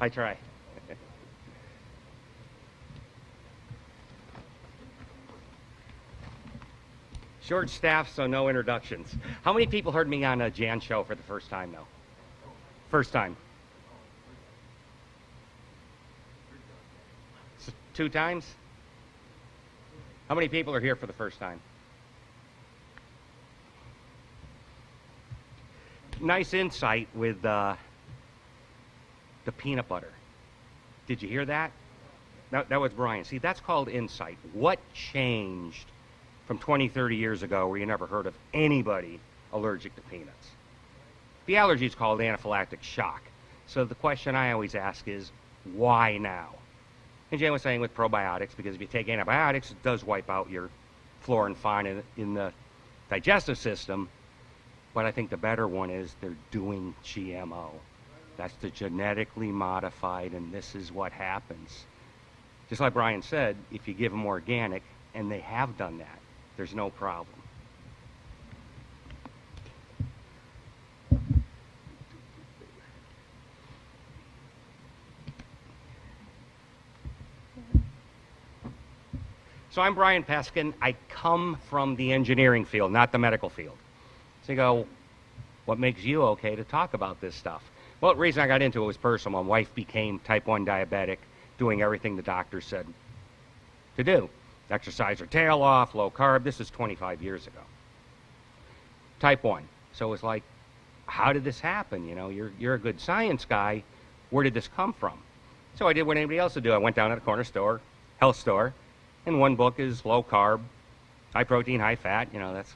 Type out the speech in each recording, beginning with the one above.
I try. Short staff, so no introductions. How many people heard me on a Jan show for the first time, though? First time. 2 times? How many people are here for the first time? Nice insight with the peanut butter. Did you hear that? That was Brian. See, that's called insight. What changed from 20, 30 years ago where you never heard of anybody allergic to peanuts? The allergy is called anaphylactic shock. So the question I always ask is, why now? And Jan was saying with probiotics, because if you take antibiotics, it does wipe out your flora and fauna in the digestive system. But I think the better one is they're doing GMO. That's the genetically modified, and this is what happens. Just like Brian said, if you give them organic, and they have done that, there's no problem. So I'm Brian Peskin. I come from the engineering field, not the medical field. So you go, what makes you okay to talk about this stuff? Well, the reason I got into it was personal. My wife became type 1 diabetic, doing everything the doctor said to do. Exercise her tail off, low carb. This is 25 years ago. Type 1. So it was like, how did this happen? You know, you're a good science guy. Where did this come from? So I did what anybody else would do. I went down to the corner store, health store, and one book is low carb, high protein, high fat. You know, that's.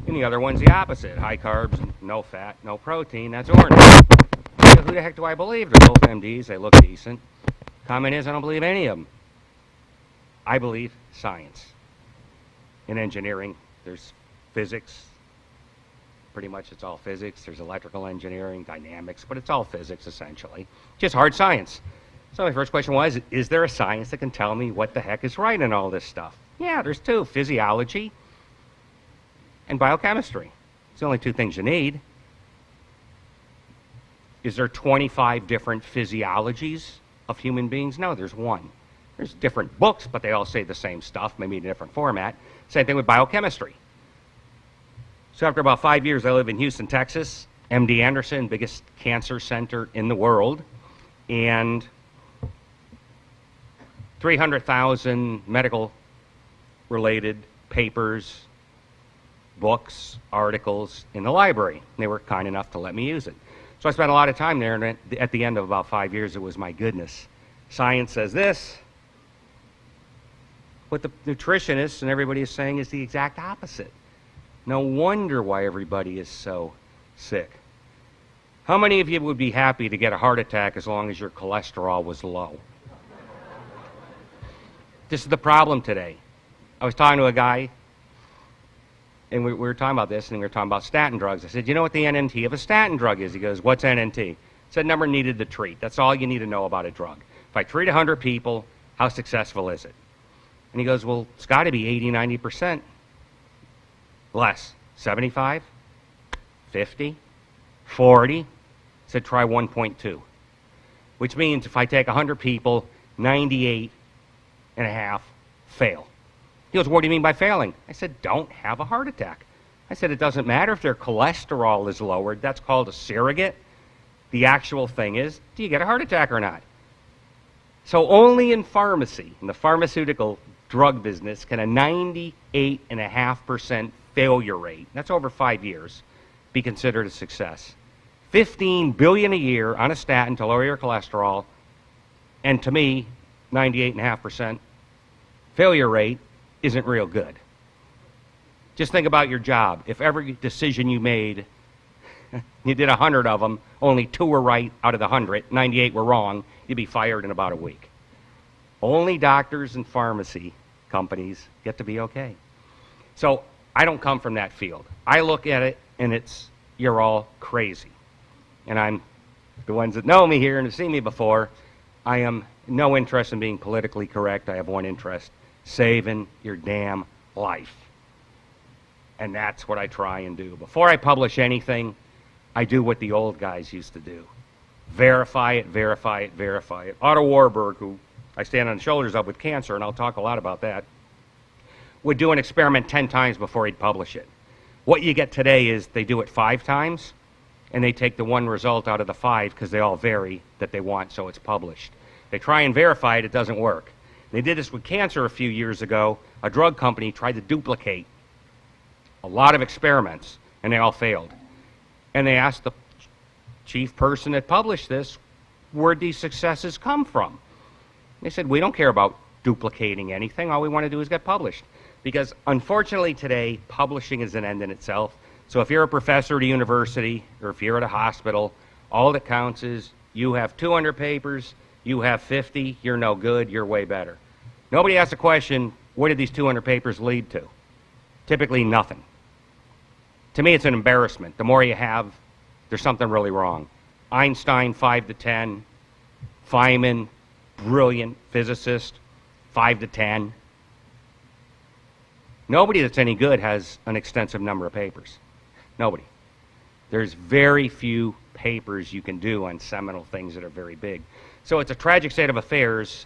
And the other one's the opposite. High carbs, no fat, no protein. That's orange. So who the heck do I believe? They're both MDs. They look decent. Comment is, I don't believe any of them. I believe science. In engineering, there's physics. Pretty much it's all physics. There's electrical engineering, dynamics, but it's all physics, essentially. Just hard science. So my first question was, is there a science that can tell me what the heck is right in all this stuff? Yeah, there's 2. Physiology and biochemistry. It's the only 2 things you need. Is there 25 different physiologies of human beings? No, there's 1. There's different books, but they all say the same stuff, maybe in a different format. Same thing with biochemistry. So after about 5 years, I live in Houston, Texas. MD Anderson, biggest cancer center in the world. And 300,000 medical-related papers, books, articles in the library. They were kind enough to let me use it. So I spent a lot of time there, and at the end of about 5 years, it was, my goodness, science says this. What the nutritionists and everybody is saying is the exact opposite. No wonder why everybody is so sick. How many of you would be happy to get a heart attack as long as your cholesterol was low? This is the problem today. I was talking to a guy, and we were talking about this, and we were talking about statin drugs. I said, you know what the NNT of a statin drug is? He goes, what's NNT? I said, number needed to treat. That's all you need to know about a drug. If I treat 100 people, how successful is it? And he goes, well, it's got to be 80, 90% less. 75, 50, 40. I said, try 1.2, which means if I take 100 people, 98 and a half fail. He goes, what do you mean by failing? I said, don't have a heart attack. I said, it doesn't matter if their cholesterol is lowered. That's called a surrogate. The actual thing is, do you get a heart attack or not? So only in pharmacy, in the pharmaceutical drug business, can a 98.5% failure rate, that's over 5 years, be considered a success. $15 billion a year on a statin to lower your cholesterol, and to me, 98.5% failure rate isn't real good. Just think about your job. If every decision you made, you did 100 of them, only 2 were right out of the 100, 98 were wrong, you'd be fired in about a week. Only doctors and pharmacy companies get to be okay. So I don't come from that field. I look at it and it's, you're all crazy. And I'm, the ones that know me here and have seen me before, I am no interest in being politically correct. I have one interest, saving your damn life. And that's what I try and do. Before I publish anything, I do what the old guys used to do. Verify it, verify it, verify it. Otto Warburg, who I stand on the shoulders of with cancer, and I'll talk a lot about that, would do an experiment 10 times before he'd publish it. What you get today is they do it 5 times, and they take the one result out of the 5 because they all vary that they want, so it's published. They try and verify it, it doesn't work. They did this with cancer a few years ago. A drug company tried to duplicate a lot of experiments, and they all failed. And they asked the chief person that published this, where'd these successes come from? They said, we don't care about duplicating anything. All we want to do is get published. Because unfortunately today, publishing is an end in itself. So if you're a professor at a university, or if you're at a hospital, all that counts is you have 200 papers, you have 50, you're no good, you're way better. Nobody asks the question, what did these 200 papers lead to? Typically nothing. To me, it's an embarrassment. The more you have, there's something really wrong. Einstein, 5 to 10. Feynman, brilliant physicist, 5 to 10. Nobody that's any good has an extensive number of papers. Nobody. There's very few papers you can do on seminal things that are very big. So it's a tragic state of affairs.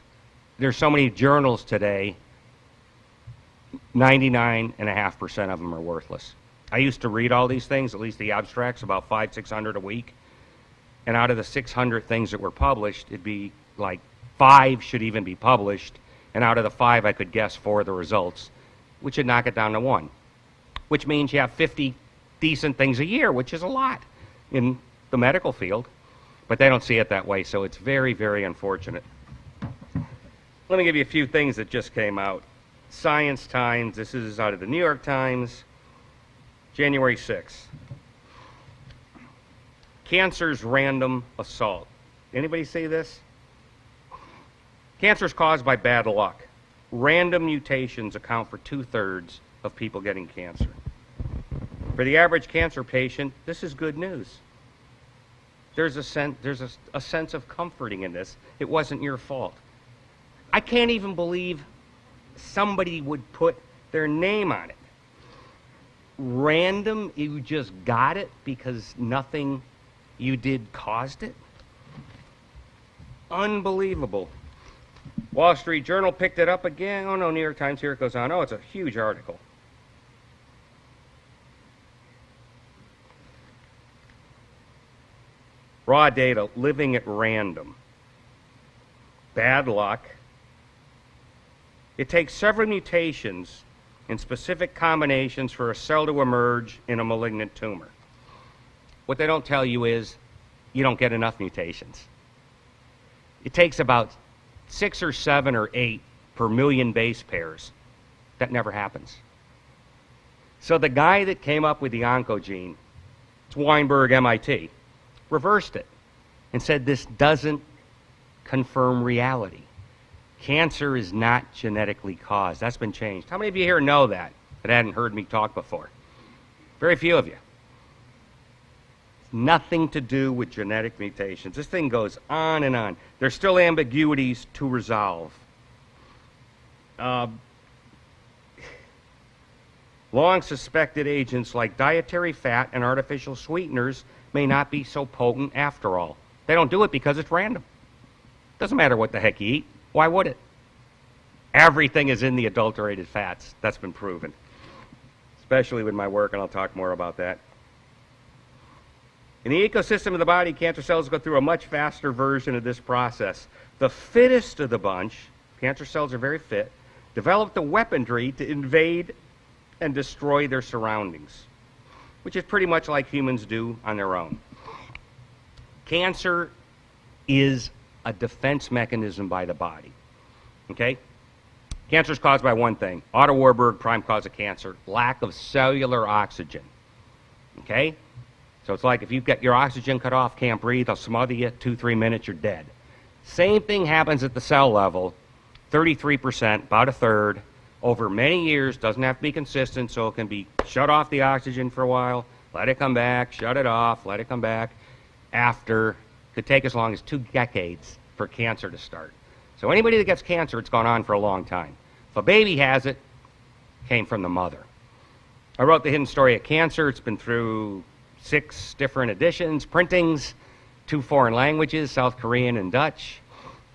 There's so many journals today, 99.5% of them are worthless. I used to read all these things, at least the abstracts, about 500-600 a week. And out of the 600 things that were published, it'd be like 5 should even be published. And out of the 5, I could guess 4 of the results, which would knock it down to 1. Which means you have 50 decent things a year, which is a lot in the medical field. But they don't see it that way, so it's very, very unfortunate. Let me give you a few things that just came out. Science Times, this is out of the New York Times, January 6th. Cancer's random assault. Anybody see this? Cancer is caused by bad luck. Random mutations account for 2/3 of people getting cancer. For the average cancer patient, this is good news. There's a sense of comforting in this. It wasn't your fault. I can't even believe somebody would put their name on it. Random, you just got it because nothing you did caused it? Unbelievable. Wall Street Journal picked it up again. Oh no, New York Times, here it goes on. Oh, it's a huge article. Raw data, living at random. Bad luck. It takes several mutations in specific combinations for a cell to emerge in a malignant tumor. What they don't tell you is you don't get enough mutations. It takes about 6 or 7 or 8 per million base pairs. That never happens. So the guy that came up with the oncogene, it's Weinberg, MIT, reversed it and said this doesn't confirm reality. Cancer is not genetically caused. That's been changed. How many of you here know that hadn't heard me talk before? Very few of you. It's nothing to do with genetic mutations. This thing goes on and on. There's still ambiguities to resolve. Long suspected agents like dietary fat and artificial sweeteners may not be so potent after all. They don't do it because it's random. Doesn't matter what the heck you eat. Why would it? Everything is in the adulterated fats. That's been proven. Especially with my work, and I'll talk more about that. In the ecosystem of the body, cancer cells go through a much faster version of this process. The fittest of the bunch, cancer cells are very fit, develop the weaponry to invade and destroy their surroundings, which is pretty much like humans do on their own. Cancer is a defense mechanism by the body. Okay? Cancer is caused by one thing. Otto Warburg, prime cause of cancer, lack of cellular oxygen. Okay? So it's like if you've got your oxygen cut off, can't breathe, they'll smother you, 2-3 minutes, you're dead. Same thing happens at the cell level, 33%, about a third, over many years, doesn't have to be consistent, so it can be shut off the oxygen for a while, let it come back, shut it off, let it come back. After, could take as long as 2 decades for cancer to start. So anybody that gets cancer, it's gone on for a long time. If a baby has it, came from the mother. I wrote The Hidden Story of Cancer. It's been through 6 different editions, printings. 2 foreign languages, South Korean and Dutch.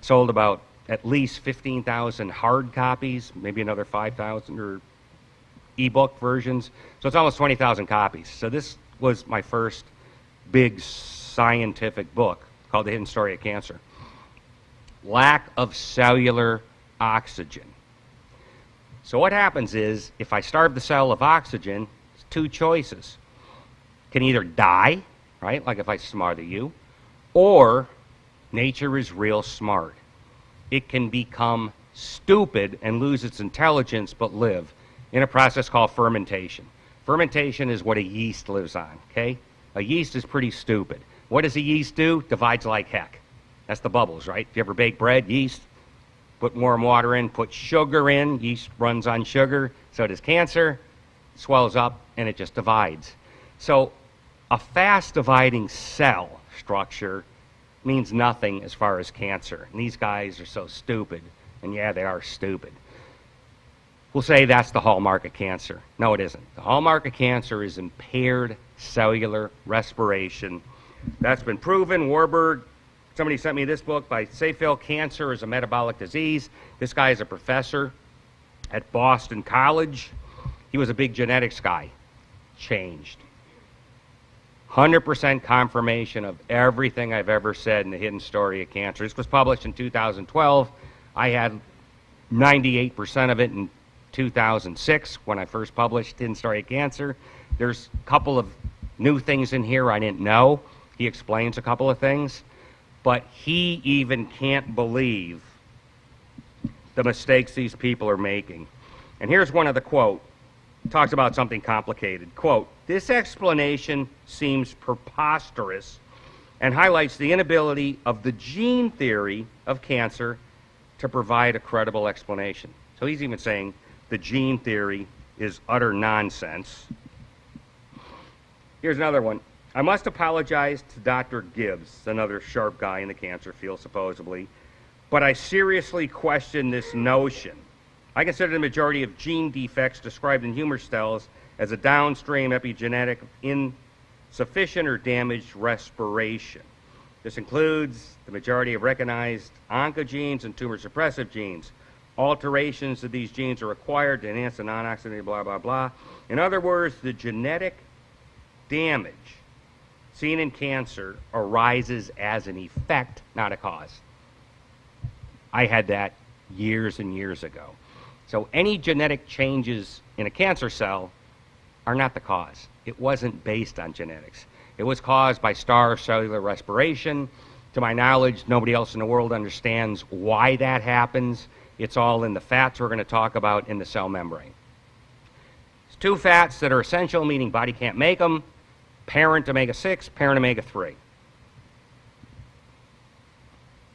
Sold about at least 15,000 hard copies, maybe another 5,000 or ebook versions. So it's almost 20,000 copies. So this was my first big scientific book called The Hidden Story of Cancer. Lack of cellular oxygen. So what happens is, if I starve the cell of oxygen, it's 2 choices. It can either die, right, like if I smother you, or nature is real smart. It can become stupid and lose its intelligence but live in a process called fermentation. Fermentation is what a yeast lives on, okay? A yeast is pretty stupid. What does a yeast do? Divides like heck. That's the bubbles, right? If you ever bake bread, yeast, put warm water in, put sugar in, yeast runs on sugar, so does cancer, swells up, and it just divides. So a fast dividing cell structure means nothing as far as cancer. And these guys are so stupid. And yeah, they are stupid. We'll say that's the hallmark of cancer. No, it isn't. The hallmark of cancer is impaired cellular respiration. That's been proven. Warburg, somebody sent me this book by Seyfeld, Cancer is a Metabolic Disease. This guy is a professor at Boston College. He was a big genetics guy. Changed. 100% confirmation of everything I've ever said in The Hidden Story of Cancer. This was published in 2012. I had 98% of it in 2006 when I first published Hidden Story of Cancer. There's a couple of new things in here I didn't know. He explains a couple of things. But he even can't believe the mistakes these people are making. And here's one of the quote. Talks about something complicated. Quote, "This explanation seems preposterous and highlights the inability of the gene theory of cancer to provide a credible explanation." So he's even saying the gene theory is utter nonsense. Here's another one. "I must apologize to Dr. Gibbs," another sharp guy in the cancer field supposedly, "but I seriously question this notion. I consider the majority of gene defects described in human cells as a downstream epigenetic insufficient or damaged respiration. This includes the majority of recognized oncogenes and tumor suppressive genes. Alterations of these genes are required to enhance the non-oxidative blah, blah, blah. In other words, the genetic damage seen in cancer arises as an effect, not a cause." I had that years and years ago. So any genetic changes in a cancer cell are not the cause. It wasn't based on genetics. It was caused by starved cellular respiration. To my knowledge, nobody else in the world understands why that happens. It's all in the fats we're going to talk about in the cell membrane. There's 2 fats that are essential, meaning body can't make them. Parent omega-6, parent omega-3.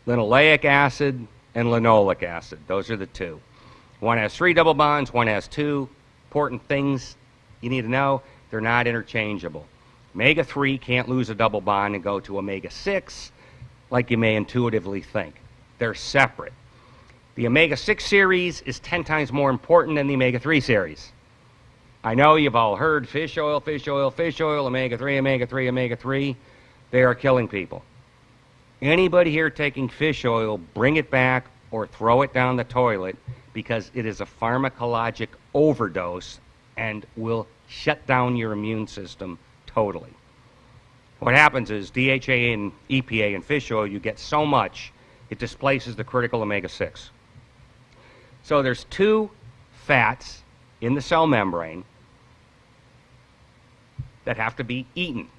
Linoleic acid and linoleic acid. Those are the 2. One has 3 double bonds, one has 2. Important things you need to know, they're not interchangeable. Omega-3 can't lose a double bond and go to omega-6 like you may intuitively think. They're separate. The omega-6 series is 10 times more important than the omega-3 series. I know you've all heard fish oil, fish oil, fish oil, omega-3, omega-3, omega-3. They are killing people. Anybody here taking fish oil, bring it back or throw it down the toilet, because it is a pharmacologic overdose and will shut down your immune system totally. What happens is DHA and EPA in fish oil, you get so much, it displaces the critical omega-6. So there's 2 fats in the cell membrane that have to be eaten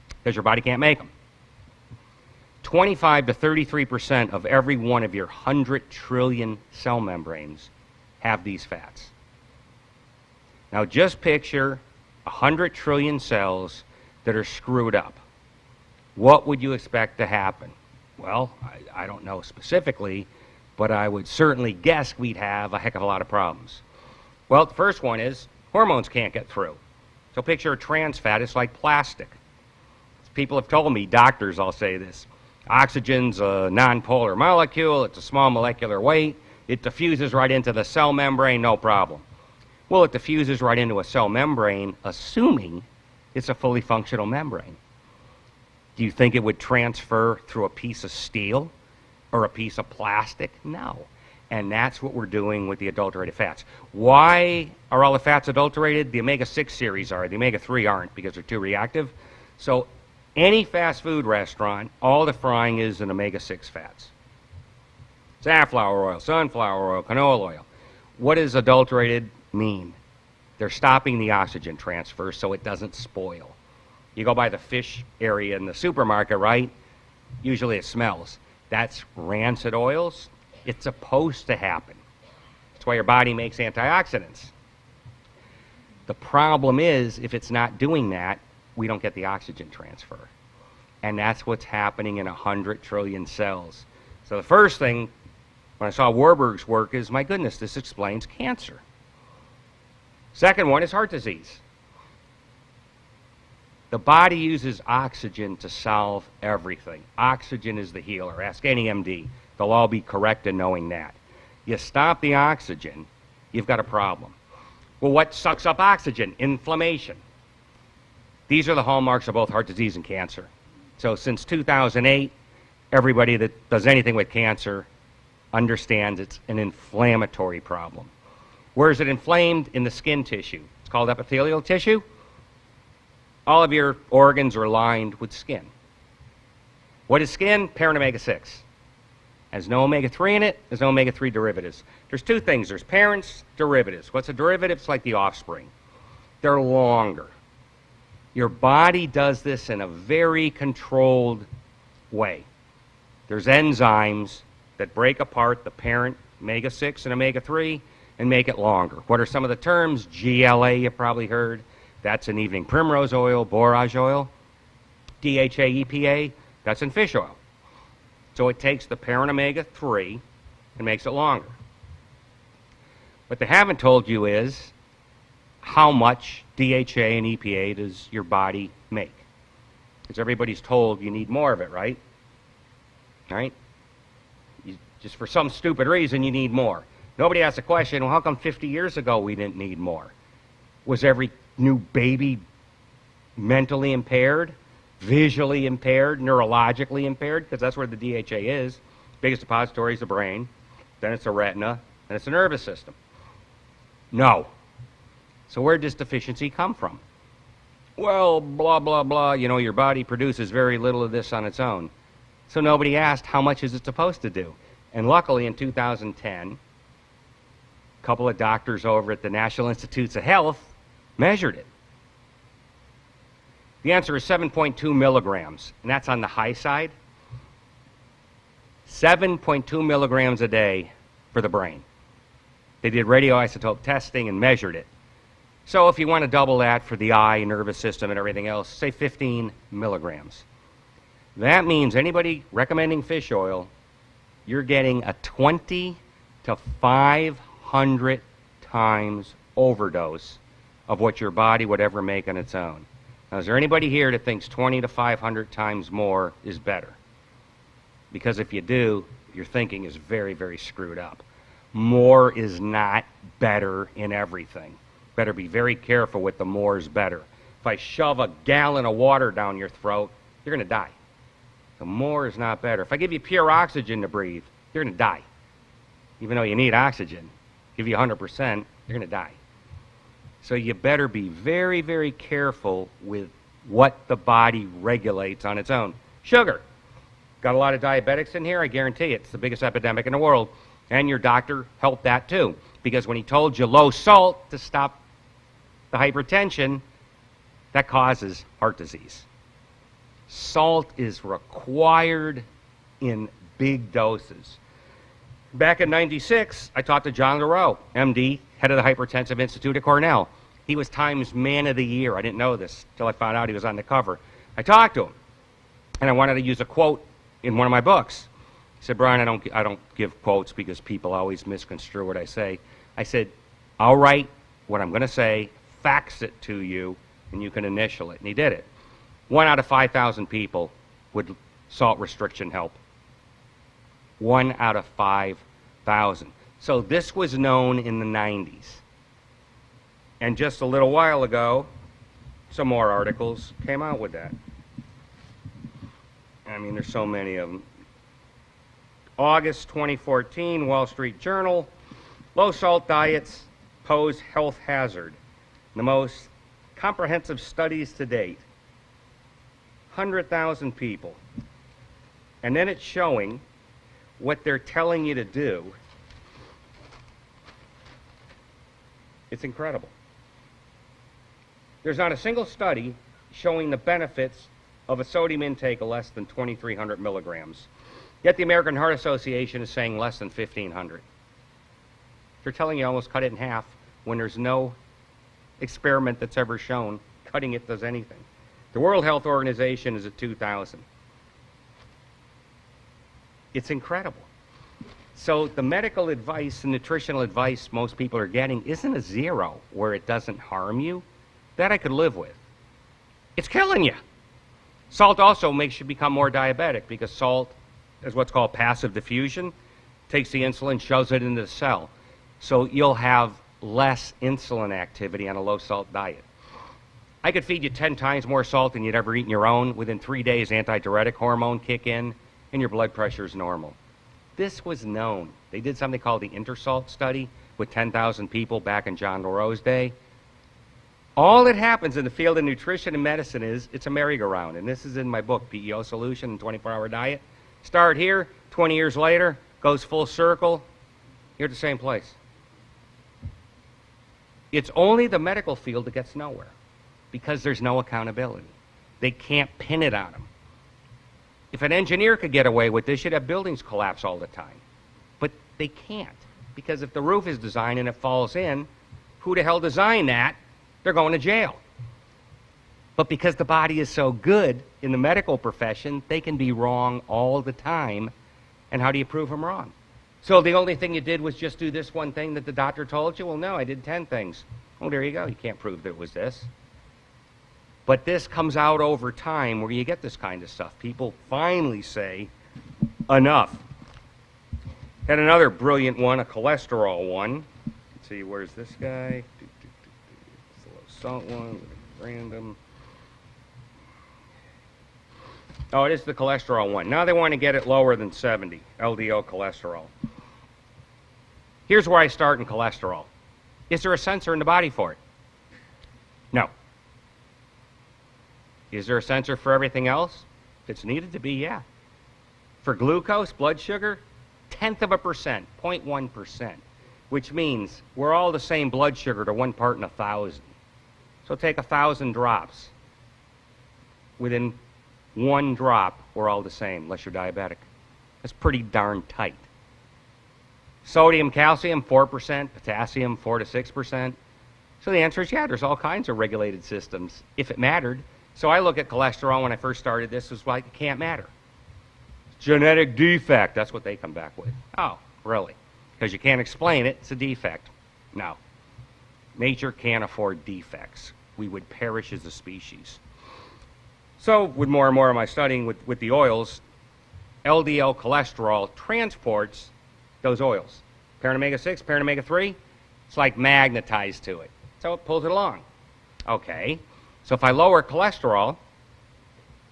because your body can't make them. 25 to 33% of every one of your 100 trillion cell membranes have these fats. Now just picture 100 trillion cells that are screwed up. What would you expect to happen? Well, I don't know specifically, but I would certainly guess we'd have a heck of a lot of problems. Well, the first one is hormones can't get through. So picture a trans fat, it's like plastic. People have told me, doctors, I'll say this. Oxygen's a nonpolar molecule, it's a small molecular weight, it diffuses right into the cell membrane, no problem. Well, it diffuses right into a cell membrane, assuming it's a fully functional membrane. Do you think it would transfer through a piece of steel or a piece of plastic? No. And that's what we're doing with the adulterated fats. Why are all the fats adulterated? The omega-6 series are. The omega-3 aren't because they're too reactive. So any fast food restaurant, all the frying is in omega-6 fats. Safflower oil, sunflower oil, canola oil. What does adulterated mean? They're stopping the oxygen transfer so it doesn't spoil. You go by the fish area in the supermarket, right? Usually it smells. That's rancid oils. It's supposed to happen. That's why your body makes antioxidants. The problem is, if it's not doing that, we don't get the oxygen transfer. And that's what's happening in 100 trillion cells. So the first thing, when I saw Warburg's work, is, my goodness, this explains cancer. Second one is heart disease. The body uses oxygen to solve everything. Oxygen is the healer. Ask any MD. They'll all be correct in knowing that. You stop the oxygen, you've got a problem. Well, what sucks up oxygen? Inflammation. These are the hallmarks of both heart disease and cancer. So since 2008, everybody that does anything with cancer understands it's an inflammatory problem. Where is it inflamed? In the skin tissue. It's called epithelial tissue. All of your organs are lined with skin. What is skin? Parent omega-6. Has no omega-3 in it. There's no omega-3 derivatives. There's two things. There's parents, derivatives. What's a derivative? It's like the offspring. They're longer. Your body does this in a very controlled way. There's enzymes that break apart the parent omega-6 and omega-3 and make it longer. What are some of the terms? GLA, you probably heard. That's in evening primrose oil, borage oil. DHA, EPA, that's in fish oil. So it takes the parent omega-3 and makes it longer. What they haven't told you is how much DHA and EPA does your body make. Because everybody's told you need more of it, right? Right? Just for some stupid reason, you need more. Nobody asks the question, well, how come 50 years ago we didn't need more? Was every new baby mentally impaired, visually impaired, neurologically impaired? Because that's where the DHA is. Biggest depository is the brain, then it's the retina, and it's the nervous system. No. So where does deficiency come from? Well, blah, blah, blah, you know, your body produces very little of this on its own. So nobody asked how much is it supposed to do. And luckily in 2010, a couple of doctors over at the National Institutes of Health measured it. The answer is 7.2 milligrams, and that's on the high side. 7.2 milligrams a day for the brain. They did radioisotope testing and measured it. So if you want to double that for the eye, nervous system, and everything else, say 15 milligrams. That means anybody recommending fish oil, you're getting a 20 to 500 times overdose of what your body would ever make on its own. Now, is there anybody here that thinks 20 to 500 times more is better? Because if you do, your thinking is very, very screwed up. More is not better in everything. Better be very careful with the more is better. If I shove a gallon of water down your throat, you're going to die. The more is not better. If I give you pure oxygen to breathe, you're going to die. Even though you need oxygen, give you 100%, you're going to die. So you better be very, very careful with what the body regulates on its own. Sugar. Got a lot of diabetics in here? I guarantee you, it's the biggest epidemic in the world. And your doctor helped that too. Because when he told you low salt to stop the hypertension, that causes heart disease. Salt is required in big doses. Back in '96, I talked to John Leroux, MD, head of the Hypertensive Institute at Cornell. He was Time's Man of the Year. I didn't know this until I found out he was on the cover. I talked to him, and I wanted to use a quote in one of my books. He said, Brian, I don't give quotes because people always misconstrue what I say. I said, I'll write what I'm going to say, fax it to you, and you can initial it. And he did it. 1 out of 5,000 people would salt restriction help. 1 out of 5,000. So this was known in the 90s. And just a little while ago, some more articles came out with that. I mean, there's so many of them. August 2014, Wall Street Journal. Low-salt diets pose health hazard. The most comprehensive studies to date. 100,000 people. And then it's showing what they're telling you to do. It's incredible. There's not a single study showing the benefits of a sodium intake of less than 2,300 milligrams. Yet the American Heart Association is saying less than 1,500. They're telling you almost cut it in half when there's no experiment that's ever shown cutting it does anything. The World Health Organization is at 2,000. It's incredible. So the medical advice and nutritional advice most people are getting isn't a zero where it doesn't harm you. That I could live with. It's killing you. Salt also makes you become more diabetic because salt is what's called passive diffusion. Takes the insulin, shoves it into the cell. So you'll have less insulin activity on a low-salt diet. I could feed you 10 times more salt than you'd ever eat on your own. Within 3 days, antidiuretic hormone kick in, and your blood pressure is normal. This was known. They did something called the Intersalt study with 10,000 people back in John LaRoe's day. All that happens in the field of nutrition and medicine is it's a merry-go-round, and this is in my book, PEO Solution and 24-Hour Diet. Start here, 20 years later, goes full circle. You're at the same place. It's only the medical field that gets nowhere because there's no accountability. They can't pin it on them. If an engineer could get away with this, you'd have buildings collapse all the time. But they can't because if the roof is designed and it falls in, who the hell designed that? They're going to jail. But because the body is so good in the medical profession, they can be wrong all the time. And how do you prove them wrong? So the only thing you did was just do this one thing that the doctor told you? Well, no, I did 10 things. Oh, there you go. You can't prove that it was this. But this comes out over time where you get this kind of stuff. People finally say, enough. Had another brilliant one, a cholesterol one. Let's see, where's this guy? It's the low salt one, random. Oh, it is the cholesterol one. Now they want to get it lower than 70, LDL cholesterol. Here's where I start in cholesterol. Is there a sensor in the body for it? No. Is there a sensor for everything else? If it's needed to be, yeah. For glucose, blood sugar, 0.1%, 0.1%, which means we're all the same blood sugar to 1 part in 1,000. So take 1,000 drops. Within 1 drop, we're all the same, unless you're diabetic. That's pretty darn tight. Sodium, calcium, 4%, potassium, 4 to 6%. So the answer is yeah, there's all kinds of regulated systems, if it mattered. So I look at cholesterol when I first started this, was like, it can't matter. Genetic defect, that's what they come back with. Oh, really? Because you can't explain it, it's a defect. No. Nature can't afford defects. We would perish as a species. So with more and more of my studying with the oils, LDL cholesterol transports those oils. Parent omega-6, parent omega-3, it's like magnetized to it. So it pulls it along. Okay, so if I lower cholesterol,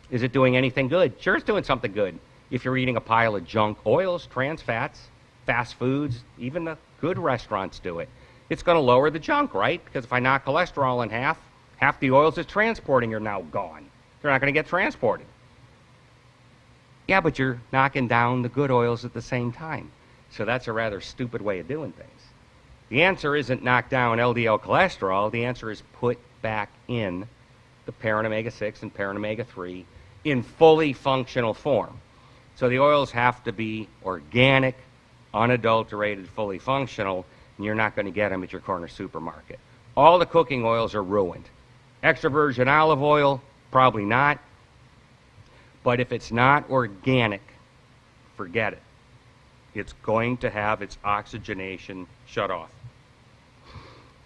is it doing anything good? Sure, it's doing something good. If you're eating a pile of junk oils, trans fats, fast foods, even the good restaurants do it. It's going to lower the junk, right? Because if I knock cholesterol in half the oils it's transporting are now gone. They're not going to get transported. Yeah, but you're knocking down the good oils at the same time. So that's a rather stupid way of doing things. The answer isn't knock down LDL cholesterol. The answer is put back in the parent omega-6 and parent omega-3 in fully functional form. So the oils have to be organic, unadulterated, fully functional, and you're not going to get them at your corner supermarket. All the cooking oils are ruined. Extra virgin olive oil, probably not. But if it's not organic, forget it. It's going to have its oxygenation shut off.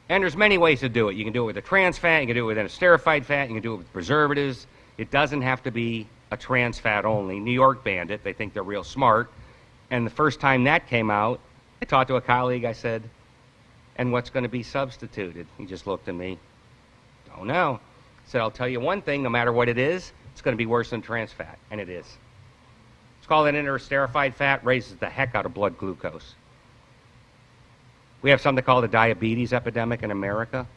And there's many ways to do it. You can do it with a trans fat, you can do it with an esterified fat, you can do it with preservatives. It doesn't have to be a trans fat only. New York banned it. They think they're real smart. And the first time that came out, I talked to a colleague, I said, and what's going to be substituted? He just looked at me. Don't know. I said, I'll tell you one thing, no matter what it is, it's going to be worse than trans fat. And it is. called an interesterified fat, raises the heck out of blood glucose. We have something called a diabetes epidemic in America.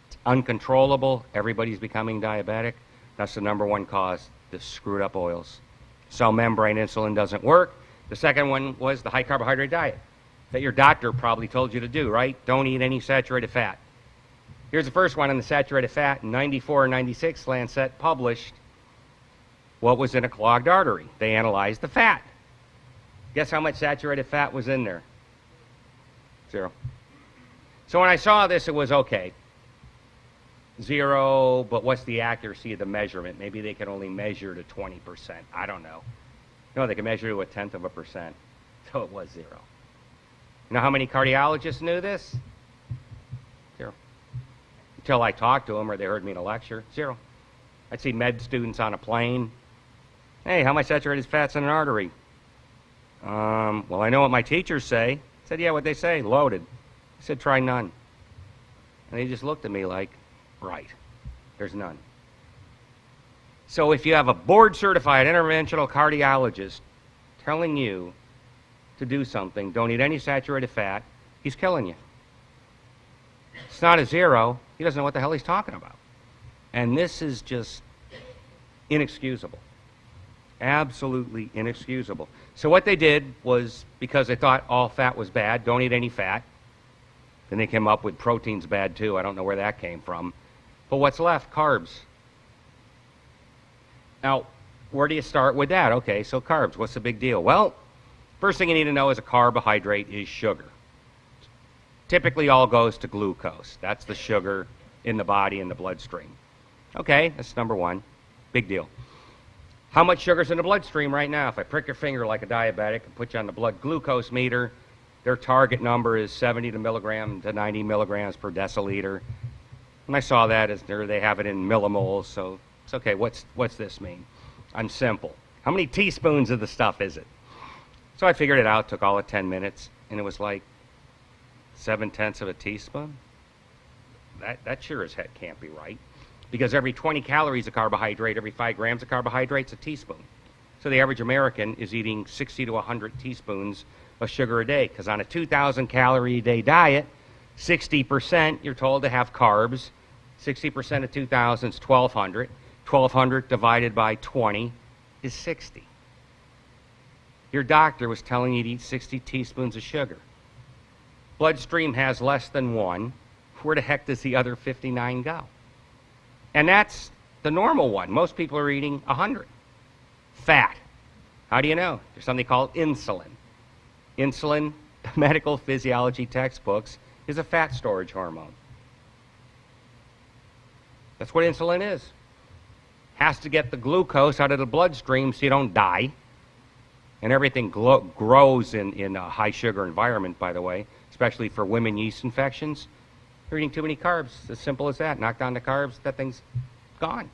It's uncontrollable. Everybody's becoming diabetic. That's the #1 cause, the screwed up oils. Cell membrane insulin doesn't work. The second one was the high carbohydrate diet that your doctor probably told you to do, right? Don't eat any saturated fat. Here's the first one on the saturated fat. In 94 or 96, Lancet published what was in a clogged artery. They analyzed the fat. Guess how much saturated fat was in there? 0. So when I saw this, it was okay. 0, but what's the accuracy of the measurement? Maybe they can only measure to 20%. I don't know. No, they can measure to 0.1%. So it was 0. You know how many cardiologists knew this? 0. Until I talked to them or they heard me in a lecture. 0. I'd see med students on a plane. Hey, how much saturated fat's in an artery? Well, I know what my teachers say. I said, yeah, what they say? Loaded. I said, try none. And they just looked at me like, right, there's none. So if you have a board-certified interventional cardiologist telling you to do something, don't eat any saturated fat, he's killing you. It's not a 0. He doesn't know what the hell he's talking about. And this is just inexcusable. Absolutely inexcusable. So what they did was, because they thought all fat was bad, don't eat any fat. Then they came up with protein's bad too. I don't know where that came from. But what's left? Carbs. Now, where do you start with that? Okay, so carbs, what's the big deal? Well, first thing you need to know is a carbohydrate is sugar. Typically all goes to glucose. That's the sugar in the body and the bloodstream. Okay, that's #1. Big deal. How much sugar's in the bloodstream right now? If I prick your finger like a diabetic and put you on the blood glucose meter, their target number is 70 milligrams to 90 milligrams per deciliter. And I saw that as there they have it in millimoles, so it's okay. What's this mean? I'm simple. How many teaspoons of the stuff is it? So I figured it out, took all of 10 minutes, and it was like 0.7 of a teaspoon. That sure as heck can't be right. Because every 20 calories of carbohydrate, every 5 grams of carbohydrate is a teaspoon. So the average American is eating 60 to 100 teaspoons of sugar a day. Because on a 2,000 calorie a day diet, 60% you're told to have carbs. 60% of 2,000 is 1,200. 1,200 divided by 20 is 60. Your doctor was telling you to eat 60 teaspoons of sugar. Bloodstream has less than 1. Where the heck does the other 59 go? And that's the normal one. Most people are eating 100. Fat. How do you know? There's something called insulin. Insulin, medical physiology textbooks, is a fat storage hormone. That's what insulin is. Has to get the glucose out of the bloodstream so you don't die. And everything grows in a high sugar environment, by the way, especially for women yeast infections. You're eating too many carbs. As simple as that. Knock down the carbs, that thing's gone.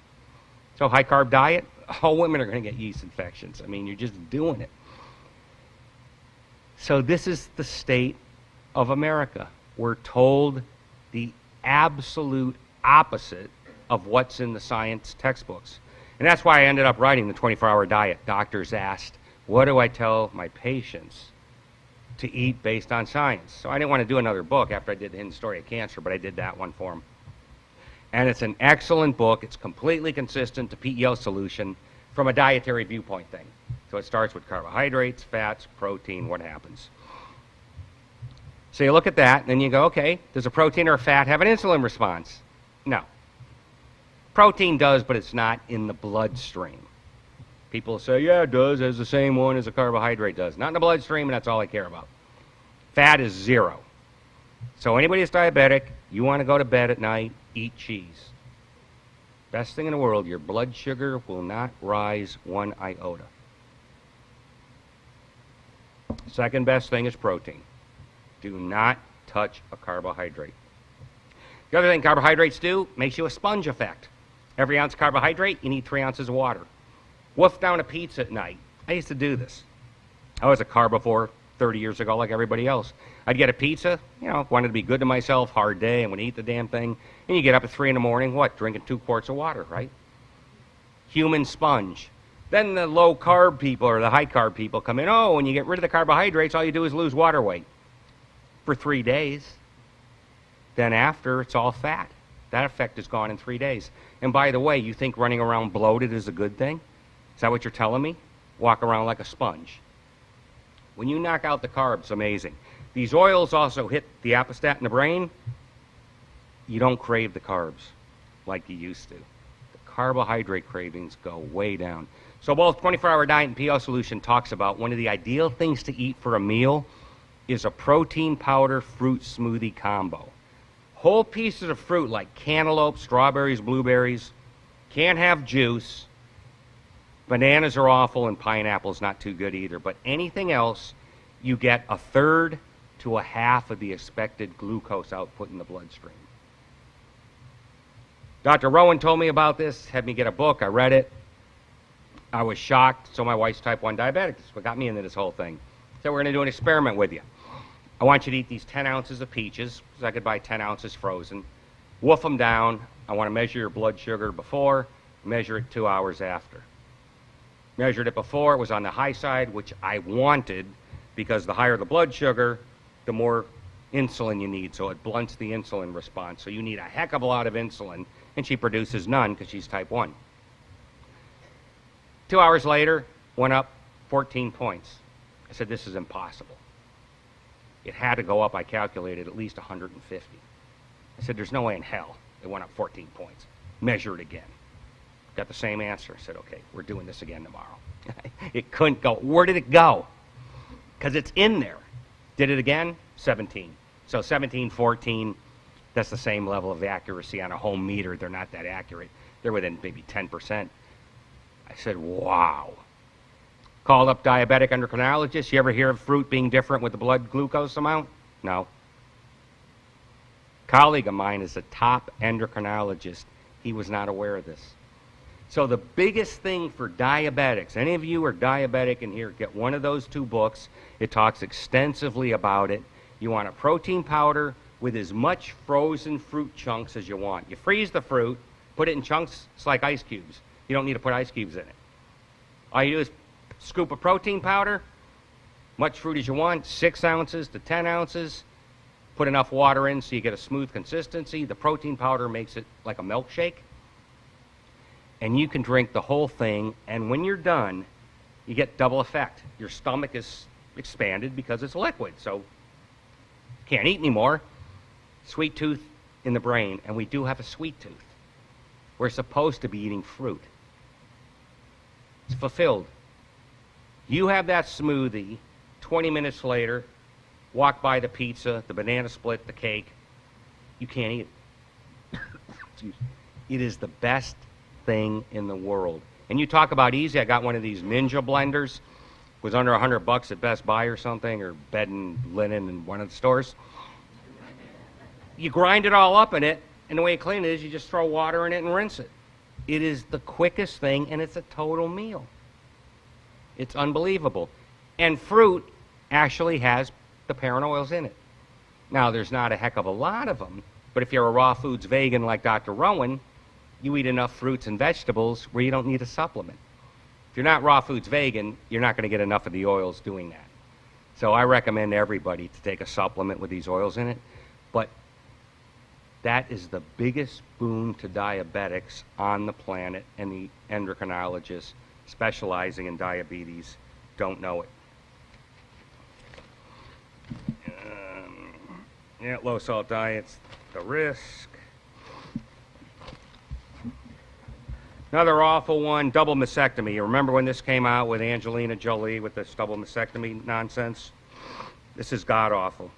So high carb diet, all women are going to get yeast infections. I mean, you're just doing it. So this is the state of America. We're told the absolute opposite of what's in the science textbooks. And that's why I ended up writing the 24-hour diet. Doctors asked, what do I tell my patients to eat based on science? So I didn't want to do another book after I did the Hidden Story of Cancer, but I did that one for them. And it's an excellent book. It's completely consistent to PEO solution from a dietary viewpoint thing. So it starts with carbohydrates, fats, protein, what happens. So you look at that, and then you go, okay, does a protein or a fat have an insulin response? No. Protein does, but it's not in the bloodstream. People say, yeah, it does. It's the same one as a carbohydrate does. Not in the bloodstream, and that's all I care about. Fat is 0. So anybody that's diabetic, you want to go to bed at night, eat cheese. Best thing in the world, your blood sugar will not rise 1 iota. Second best thing is protein. Do not touch a carbohydrate. The other thing carbohydrates do, makes you a sponge effect. Every ounce of carbohydrate, you need 3 ounces of water. Wolf down a pizza at night. I used to do this. I was a carbivore 30 years ago like everybody else. I'd get a pizza, wanted to be good to myself, hard day, I'm going to eat the damn thing. And you get up at 3 in the morning, what? Drinking 2 quarts of water, right? Human sponge. Then the low carb people or the high carb people come in. Oh, when you get rid of the carbohydrates, all you do is lose water weight for 3 days. Then after, it's all fat. That effect is gone in 3 days. And by the way, you think running around bloated is a good thing? Is that what you're telling me? Walk around like a sponge. When you knock out the carbs, amazing. These oils also hit the apostat in the brain. You don't crave the carbs like you used to. The carbohydrate cravings go way down. So both 24-Hour Diet and PO Solution talks about one of the ideal things to eat for a meal is a protein powder fruit smoothie combo. Whole pieces of fruit like cantaloupe, strawberries, blueberries. Can't have juice. Bananas are awful and pineapple's not too good either. But anything else, you get a third to a half of the expected glucose output in the bloodstream. Dr. Rowan told me about this, had me get a book. I read it. I was shocked. So my wife's type 1 diabetic. That's what got me into this whole thing. So we're going to do an experiment with you. I want you to eat these 10 ounces of peaches, because I could buy 10 ounces frozen. Wolf them down. I want to measure your blood sugar before, measure it 2 hours after. Measured it before, it was on the high side, which I wanted, because the higher the blood sugar, the more insulin you need, so it blunts the insulin response. So you need a heck of a lot of insulin, and she produces none because she's type 1. 2 hours later, went up 14 points. I said, this is impossible. It had to go up, I calculated, at least 150. I said, there's no way in hell it went up 14 points. Measure it again. Got the same answer. I said, okay, we're doing this again tomorrow. It couldn't go. Where did it go? Because it's in there. Did it again? 17. So 17, 14, that's the same level of accuracy on a home meter. They're not that accurate. They're within maybe 10%. I said, wow. Called up diabetic endocrinologist. You ever hear of fruit being different with the blood glucose amount? No. Colleague of mine is a top endocrinologist. He was not aware of this. So the biggest thing for diabetics, any of you are diabetic in here, get one of those 2 books. It talks extensively about it. You want a protein powder with as much frozen fruit chunks as you want. You freeze the fruit, put it in chunks, it's like ice cubes. You don't need to put ice cubes in it. All you do is scoop of protein powder, much fruit as you want, 6 ounces to 10 ounces. Put enough water in so you get a smooth consistency. The protein powder makes it like a milkshake. And you can drink the whole thing, and when you're done, you get double effect. Your stomach is expanded because it's liquid, so you can't eat anymore. Sweet tooth in the brain, and we do have a sweet tooth. We're supposed to be eating fruit. It's fulfilled. You have that smoothie, 20 minutes later, walk by the pizza, the banana split, the cake, you can't eat it. It is the best thing in the world. And you talk about easy, I got one of these Ninja blenders. It was under $100 at Best Buy or something, or Bed and Linen in one of the stores. You grind it all up in it, and the way you clean it is you just throw water in it and rinse it. It is the quickest thing, and it's a total meal. It's unbelievable. And fruit actually has the parent oils in it. Now, there's not a heck of a lot of them, but if you're a raw foods vegan like Dr. Rowan, you eat enough fruits and vegetables where you don't need a supplement. If you're not raw foods vegan, you're not going to get enough of the oils doing that. So I recommend everybody to take a supplement with these oils in it. But that is the biggest boon to diabetics on the planet, and the endocrinologists specializing in diabetes don't know it. Yeah, low salt diet's the risk. Another awful one, double mastectomy. You remember when this came out with Angelina Jolie with this double mastectomy nonsense? This is god-awful.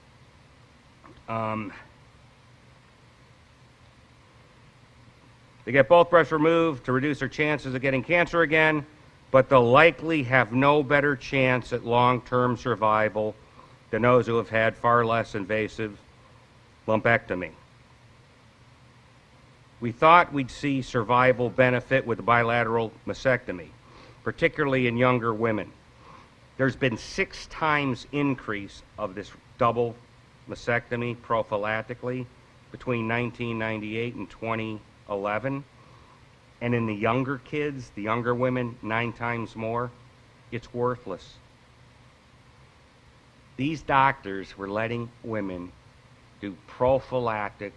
They get both breasts removed to reduce their chances of getting cancer again, but they'll likely have no better chance at long-term survival than those who have had far less invasive lumpectomy. We thought we'd see survival benefit with the bilateral mastectomy, particularly in younger women. There's been 6 times increase of this double mastectomy prophylactically between 1998 and 2011. And in the younger kids, the younger women, 9 times more, it's worthless. These doctors were letting women do prophylactic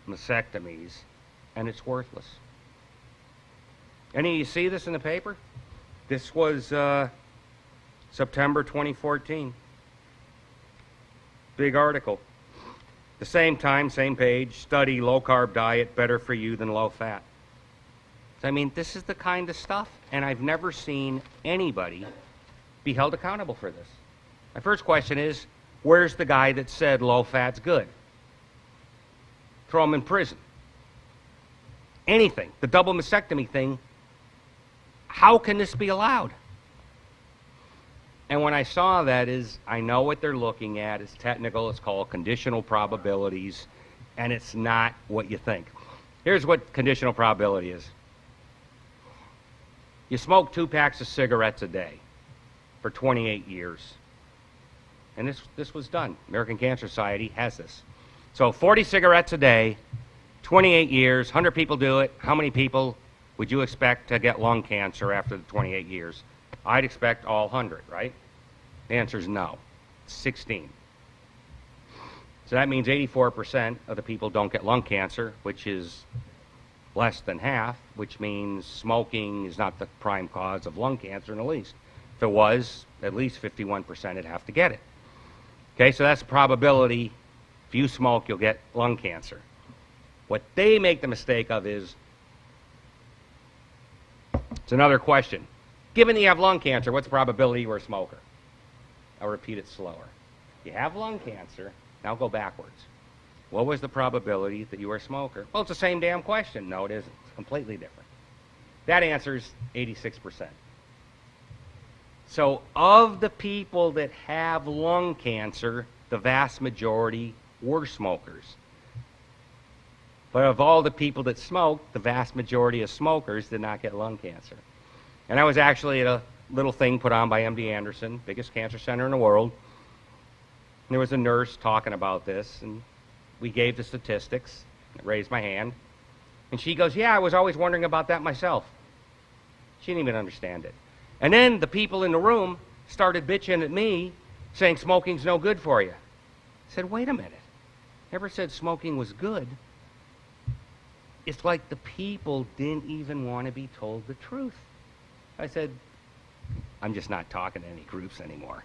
mastectomies, and it's worthless. Any of you see this in the paper? This was September 2014. Big article. The same time, same page, study, low-carb diet, better for you than low-fat. So, I mean, this is the kind of stuff, and I've never seen anybody be held accountable for this. My first question is, where's the guy that said low-fat's good? Throw him in prison. Anything. The double mastectomy thing, how can this be allowed? And when I saw that is, I know what they're looking at. It's technical. It's called conditional probabilities, and it's not what you think. Here's what conditional probability is. You smoke 2 packs of cigarettes a day for 28 years. And this was done. American Cancer Society has this. So 40 cigarettes a day, 28 years, 100 people do it. How many people would you expect to get lung cancer after the 28 years? I'd expect all 100, right? The answer is no. 16. So that means 84% of the people don't get lung cancer, which is less than half, which means smoking is not the prime cause of lung cancer in the least. If it was, at least 51% would have to get it. Okay, so that's the probability. If you smoke, you'll get lung cancer. What they make the mistake of is, it's another question. Given that you have lung cancer, what's the probability you're a smoker? I'll repeat it slower. You have lung cancer, now go backwards. What was the probability that you were a smoker? Well, it's the same damn question. No, it isn't. It's completely different. That answer's 86%. So of the people that have lung cancer, the vast majority were smokers. But of all the people that smoked, the vast majority of smokers did not get lung cancer. And I was actually at a little thing put on by MD Anderson, biggest cancer center in the world. And there was a nurse talking about this, and we gave the statistics. I raised my hand. And she goes, yeah, I was always wondering about that myself. She didn't even understand it. And then the people in the room started bitching at me, saying smoking's no good for you. I said, wait a minute. Never said smoking was good. It's like the people didn't even want to be told the truth. I said, I'm just not talking to any groups anymore.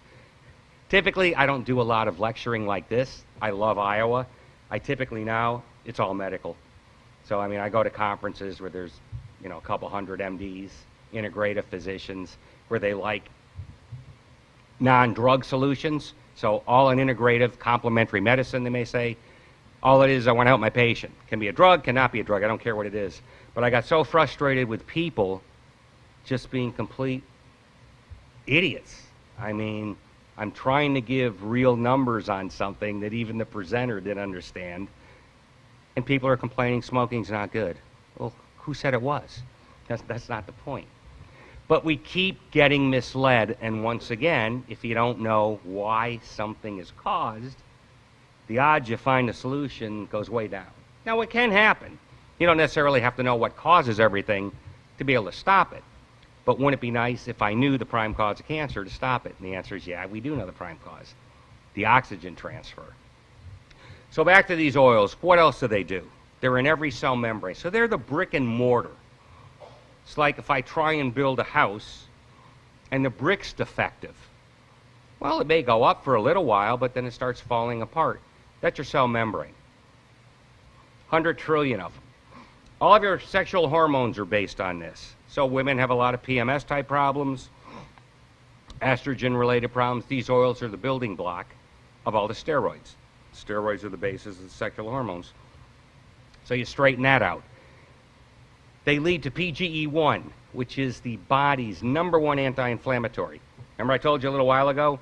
Typically, I don't do a lot of lecturing like this. I love Iowa. I typically now, it's all medical. So, I mean, I go to conferences where there's, a couple hundred MDs, integrative physicians, where they like non-drug solutions. So all an integrative complementary medicine, they may say. All it is, I want to help my patient. Can be a drug, cannot be a drug. I don't care what it is. But I got so frustrated with people just being complete idiots. I mean, I'm trying to give real numbers on something that even the presenter didn't understand. And people are complaining smoking's not good. Well, who said it was? That's not the point. But we keep getting misled, and once again, if you don't know why something is caused, the odds you find a solution goes way down. Now, it can happen. You don't necessarily have to know what causes everything to be able to stop it. But wouldn't it be nice if I knew the prime cause of cancer to stop it? And the answer is, yeah, we do know the prime cause, the oxygen transfer. So back to these oils, what else do they do? They're in every cell membrane. So they're the brick and mortar. It's like if I try and build a house and the brick's defective. Well, it may go up for a little while, but then it starts falling apart. That's your cell membrane. 100 trillion of them. All of your sexual hormones are based on this. So women have a lot of PMS type problems, estrogen related problems. These oils are the building block of all the steroids. Steroids are the basis of the sexual hormones. So you straighten that out. They lead to PGE1, which is the body's #1 anti-inflammatory. Remember I told you a little while ago?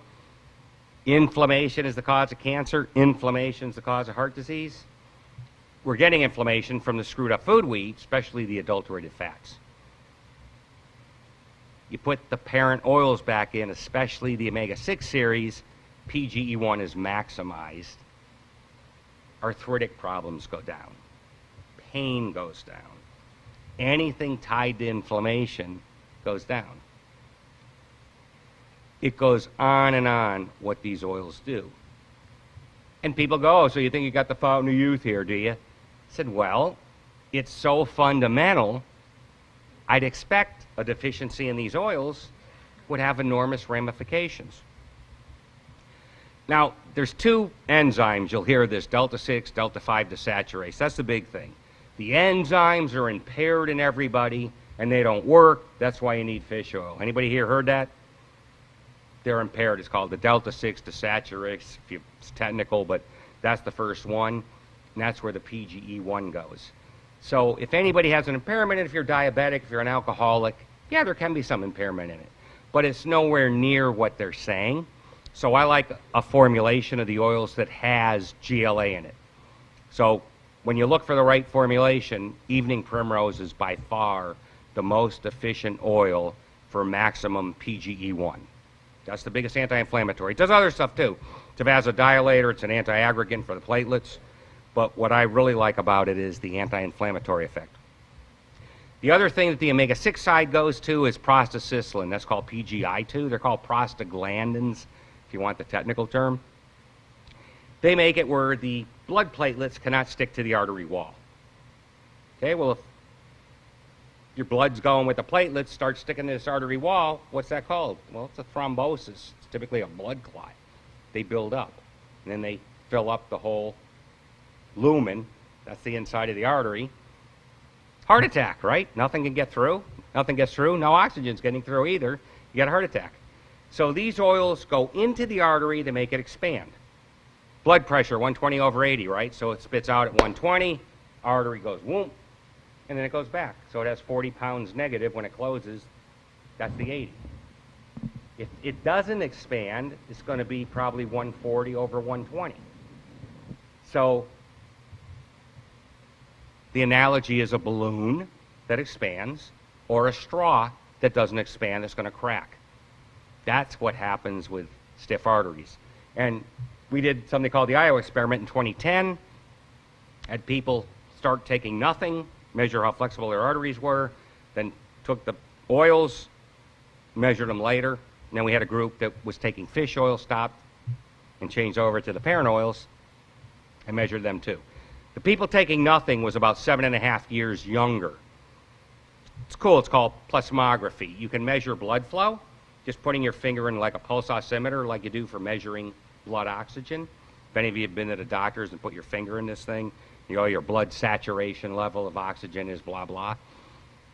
Inflammation is the cause of cancer. Inflammation is the cause of heart disease. We're getting inflammation from the screwed up food we eat, especially the adulterated fats. You put the parent oils back in, especially the omega-6 series, PGE1 is maximized. Arthritic problems go down. Pain goes down. anything tied to inflammation goes down. It goes on and on what these oils do. And people go, oh, so you think you got the fountain of youth here, do you? I said, well, it's so fundamental, I'd expect a deficiency in these oils would have enormous ramifications. Now, there's two enzymes, you'll hear this, delta-6, delta-5 desaturase. That's the big thing. The enzymes are impaired in everybody, and they don't work. That's why you need fish oil. Anybody here heard that? They're impaired. It's called the delta-6 desaturase. It's technical, but that's the first one, and that's where the PGE1 goes. So if anybody has an impairment, if you're diabetic, if you're an alcoholic, yeah, there can be some impairment in it, but it's nowhere near what they're saying. So I like a formulation of the oils that has GLA in it. So when you look for the right formulation, Evening Primrose is by far the most efficient oil for maximum PGE1. That's the biggest anti-inflammatory. It does other stuff too. It's a vasodilator, it's an anti-aggregant for the platelets, but what I really like about it is the anti-inflammatory effect. The other thing that the omega-6 side goes to is prostacyclin. That's called PGI2. They're called prostaglandins, if you want the technical term. They make it where the blood platelets cannot stick to the artery wall. Okay, well, if your blood's going with the platelets, start sticking to this artery wall, what's that called? Well, it's a thrombosis. It's typically a blood clot. They build up, and then they fill up the whole lumen. That's the inside of the artery. Heart attack, right? Nothing can get through. Nothing gets through. No oxygen's getting through either. You get a heart attack. So these oils go into the artery to make it expand. Blood pressure, 120/80, right? So it spits out at 120, artery goes whoop, and then it goes back. So it has 40 pounds negative when it closes. That's the 80. If it doesn't expand, it's going to be probably 140/120. So the analogy is a balloon that expands or a straw that doesn't expand that's going to crack. That's what happens with stiff arteries. And we did something called the Iow Experiment in 2010. Had people start taking nothing, measure how flexible their arteries were, then took the oils, measured them later, and then we had a group that was taking fish oil, stopped, and changed over to the parent oils, and measured them too. The people taking nothing was about 7.5 years younger. It's cool. It's called plasmography. You can measure blood flow, just putting your finger in like a pulse oximeter like you do for measuring blood oxygen. If any of you have been to the doctors and put your finger in this thing, you know, your blood saturation level of oxygen is blah, blah.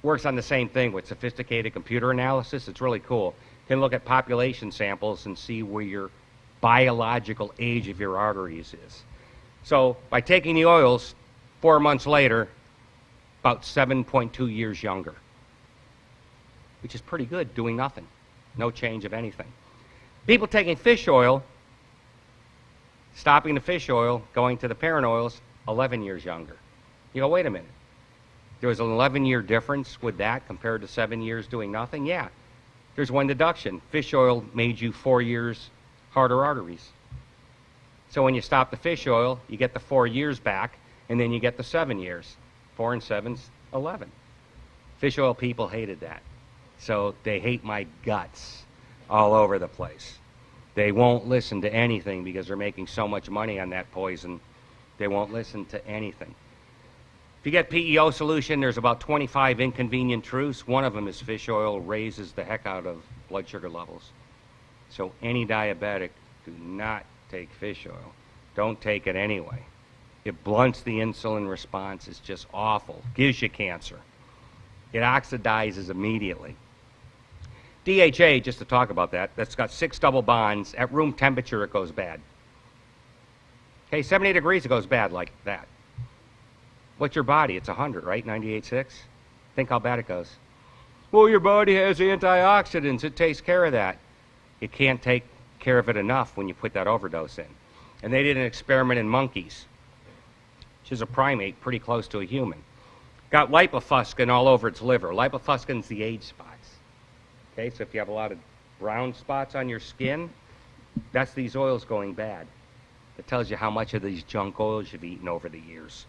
Works on the same thing with sophisticated computer analysis. It's really cool. You can look at population samples and see where your biological age of your arteries is. So by taking the oils, 4 months later, about 7.2 years younger, which is pretty good, doing nothing. No change of anything. People taking fish oil, stopping the fish oil, going to the parent oils, 11 years younger. You go, wait a minute. There was an 11-year difference with that compared to 7 years doing nothing? Yeah. There's one deduction. Fish oil made you 4 years harder arteries. So when you stop the fish oil, you get the 4 years back, and then you get the 7 years. 4 and 7's 11. Fish oil people hated that. So they hate my guts all over the place. They won't listen to anything because they're making so much money on that poison. They won't listen to anything. If you get PEO solution, there's about 25 inconvenient truths. One of them is fish oil raises the heck out of blood sugar levels. So any diabetic, do not take fish oil. Don't take it anyway. It blunts the insulin response. It's just awful. Gives you cancer. It oxidizes immediately. DHA, just to talk about that, that's got 6 double bonds. At room temperature, it goes bad. Okay, 70 degrees, it goes bad like that. What's your body? It's 100, right? 98.6? Think how bad it goes. Well, your body has antioxidants. It takes care of that. It can't take care of it enough when you put that overdose in. And they did an experiment in monkeys, which is a primate pretty close to a human. Got lipofuscin all over its liver. Lipofuscin's the age spots. Okay, so if you have a lot of brown spots on your skin, that's these oils going bad. It tells you how much of these junk oils you've eaten over the years.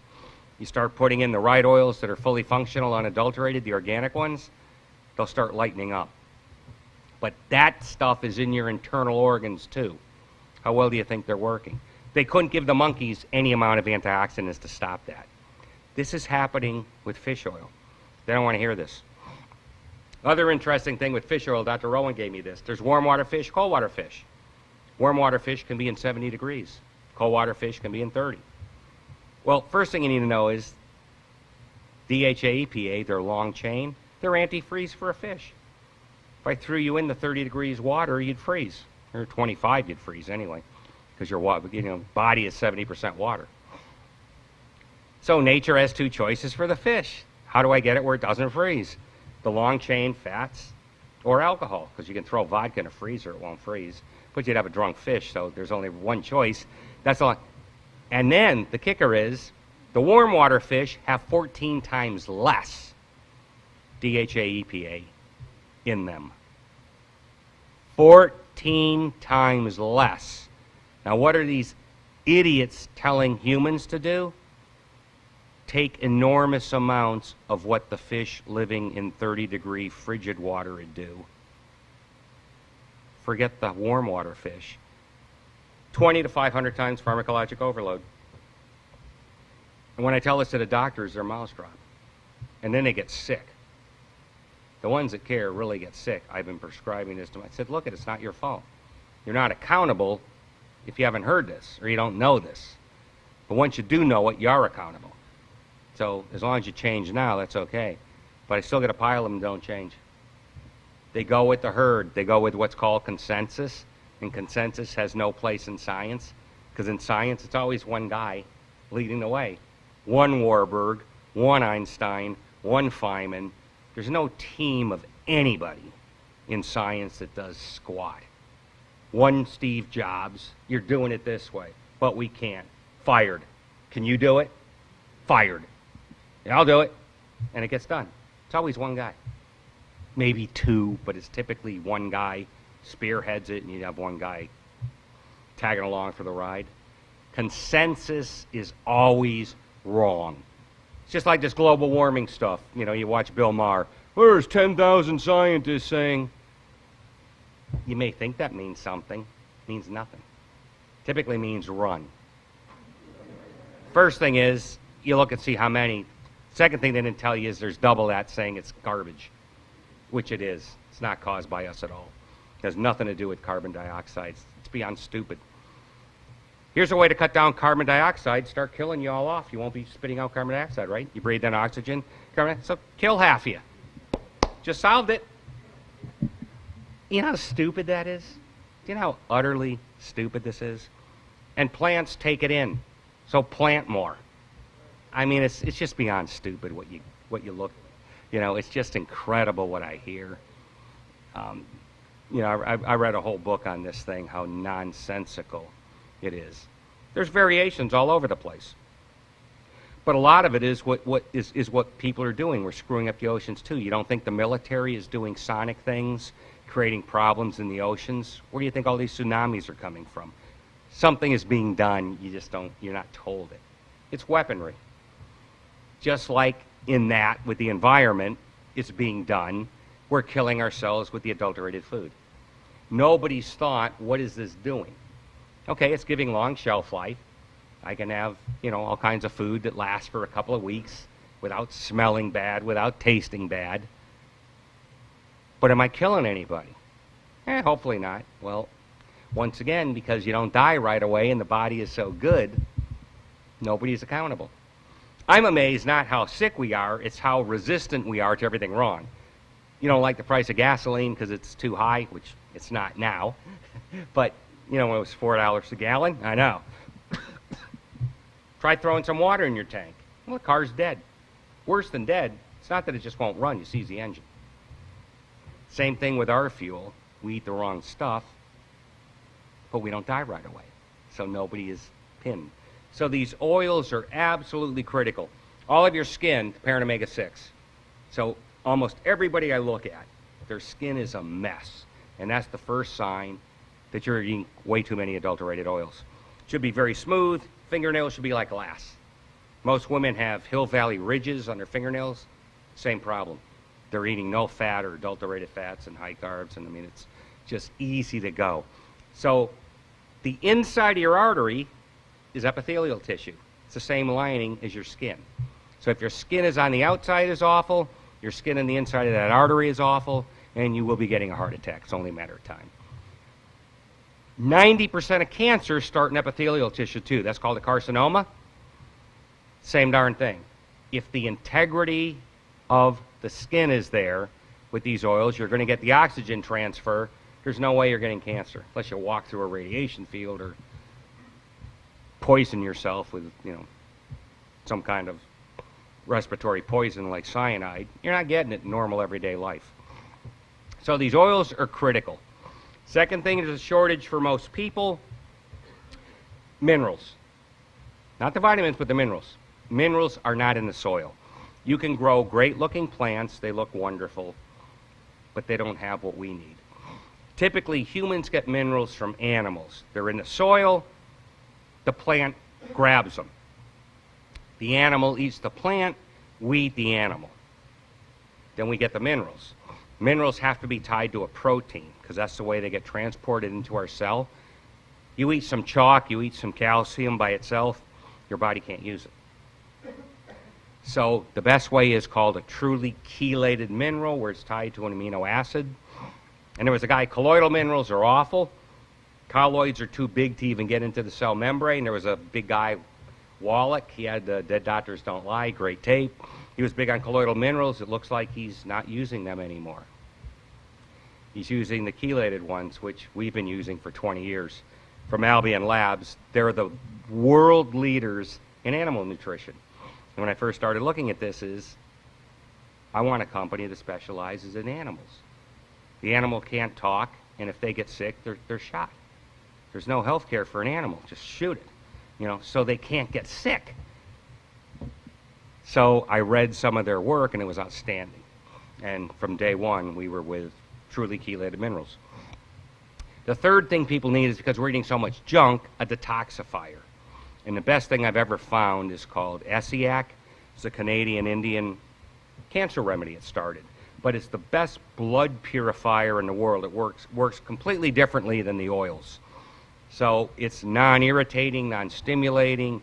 You start putting in the right oils that are fully functional, unadulterated, the organic ones, they'll start lightening up. But that stuff is in your internal organs too. How well do you think they're working? They couldn't give the monkeys any amount of antioxidants to stop that. This is happening with fish oil. They don't want to hear this. Other interesting thing with fish oil, Dr. Rowan gave me this. There's warm water fish, cold water fish. Warm water fish can be in 70 degrees. Cold water fish can be in 30. Well, first thing you need to know is DHA, EPA, they're long chain. They're antifreeze for a fish. If I threw you in the 30 degrees water, you'd freeze. Or 25, you'd freeze anyway, because your body is 70% water. So nature has two choices for the fish. How do I get it where it doesn't freeze? The long chain fats or alcohol, because you can throw vodka in a freezer, it won't freeze. But you'd have a drunk fish, so there's only one choice. That's all. And then the kicker is the warm water fish have 14 times less DHA, EPA in them. 14 times less. Now, what are these idiots telling humans to do? Take enormous amounts of what the fish living in 30-degree frigid water would do. Forget the warm water fish. 20 to 500 times pharmacologic overload. And when I tell this to the doctors, their mouths drop. And then they get sick. The ones that care really get sick. I've been prescribing this to them. I said, look, it's not your fault. You're not accountable if you haven't heard this or you don't know this. But once you do know it, you are accountable. So as long as you change now, that's okay. But I still get a pile of them that don't change. They go with the herd. They go with what's called consensus. And consensus has no place in science. Because in science, it's always one guy leading the way. One Warburg, one Einstein, one Feynman. There's no team of anybody in science that does squat. One Steve Jobs. You're doing it this way. But we can't. Fired. Can you do it? Fired. Yeah, I'll do it. And it gets done. It's always one guy. Maybe two, but it's typically one guy spearheads it, and you have one guy tagging along for the ride. Consensus is always wrong. It's just like this global warming stuff. You know, you watch Bill Maher. There's 10,000 scientists saying. You may think that means something. It means nothing. Typically means run. First thing is, you look and see how many. Second thing they didn't tell you is there's double that saying it's garbage, which it is. It's not caused by us at all. It has nothing to do with carbon dioxide. It's beyond stupid. Here's a way to cut down carbon dioxide. Start killing you all off. You won't be spitting out carbon dioxide, right? You breathe in oxygen. So kill half of you. Just solved it. You know how stupid that is? Do you know how utterly stupid this is? And plants take it in. So plant more. I mean, it's just beyond stupid what you look. You know, it's just incredible what I hear. You know, I read a whole book on this thing, how nonsensical it is. There's variations all over the place. But a lot of it is what people are doing. We're screwing up the oceans too. You don't think the military is doing sonic things, creating problems in the oceans? Where do you think all these tsunamis are coming from? Something is being done, you're not told it. It's weaponry. Just like in that, with the environment, it's being done. We're killing ourselves with the adulterated food. Nobody's thought, what is this doing? Okay, it's giving long shelf life. I can have, you know, all kinds of food that lasts for a couple of weeks without smelling bad, without tasting bad. But am I killing anybody? Hopefully not. Well, once again, because you don't die right away and the body is so good, nobody's accountable. I'm amazed not how sick we are, it's how resistant we are to everything wrong. You don't like the price of gasoline because it's too high, which it's not now. But, you know, when it was $4 a gallon, I know. Try throwing some water in your tank. Well, the car's dead. Worse than dead, it's not that it just won't run, you seize the engine. Same thing with our fuel. We eat the wrong stuff, but we don't die right away. So nobody is pinned. So these oils are absolutely critical. All of your skin, parent omega-6. So almost everybody I look at, their skin is a mess. And that's the first sign that you're eating way too many adulterated oils. Should be very smooth. Fingernails should be like glass. Most women have Hill Valley ridges on their fingernails. Same problem. They're eating no fat or adulterated fats and high carbs, and I mean, it's just easy to go. So the inside of your artery is epithelial tissue. It's the same lining as your skin. So if your skin is on the outside is awful, your skin on the inside of that artery is awful, and you will be getting a heart attack. It's only a matter of time. 90% of cancers start in epithelial tissue too. That's called a carcinoma. Same darn thing. If the integrity of the skin is there with these oils, you're going to get the oxygen transfer. There's no way you're getting cancer unless you walk through a radiation field or poison yourself with, some kind of respiratory poison like cyanide. You're not getting it in normal everyday life. So these oils are critical. Second thing is a shortage for most people. Minerals. Not the vitamins, but the minerals. Minerals are not in the soil. You can grow great looking plants, they look wonderful, but they don't have what we need. Typically, humans get minerals from animals. They're in the soil, the plant grabs them. The animal eats the plant, we eat the animal. Then we get the minerals. Minerals have to be tied to a protein, because that's the way they get transported into our cell. You eat some chalk, you eat some calcium by itself, your body can't use it. So the best way is called a truly chelated mineral, where it's tied to an amino acid. And there was a guy, colloidal minerals are awful. Colloids are too big to even get into the cell membrane. There was a big guy, Wallach, he had Dead Doctors Don't Lie, great tape. He was big on colloidal minerals. It looks like he's not using them anymore. He's using the chelated ones, which we've been using for 20 years from Albion Labs. They're the world leaders in animal nutrition. And when I first started looking at this I want a company that specializes in animals. The animal can't talk, and if they get sick, they're shot. There's no health care for an animal. Just shoot it, so they can't get sick. So I read some of their work, and it was outstanding. And from day one, we were with truly chelated minerals. The third thing people need is, because we're eating so much junk, a detoxifier. And the best thing I've ever found is called Essiac. It's a Canadian-Indian cancer remedy it started. But it's the best blood purifier in the world. It works completely differently than the oils. So it's non-irritating, non-stimulating,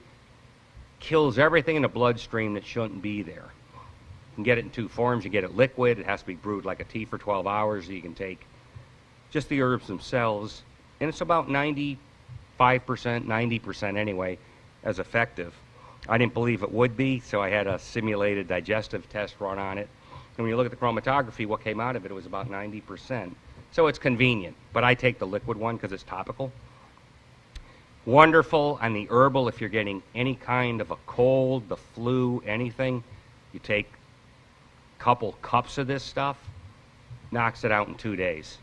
kills everything in the bloodstream that shouldn't be there. You can get it in two forms. You get it liquid. It has to be brewed like a tea for 12 hours. So you can take just the herbs themselves. And it's about 95%, 90% anyway, as effective. I didn't believe it would be, so I had a simulated digestive test run on it. And when you look at the chromatography, what came out of it was about 90%. So it's convenient, but I take the liquid one because it's topical. Wonderful on the herbal if you're getting any kind of a cold, the flu, anything. You take a couple cups of this stuff, knocks it out in 2 days.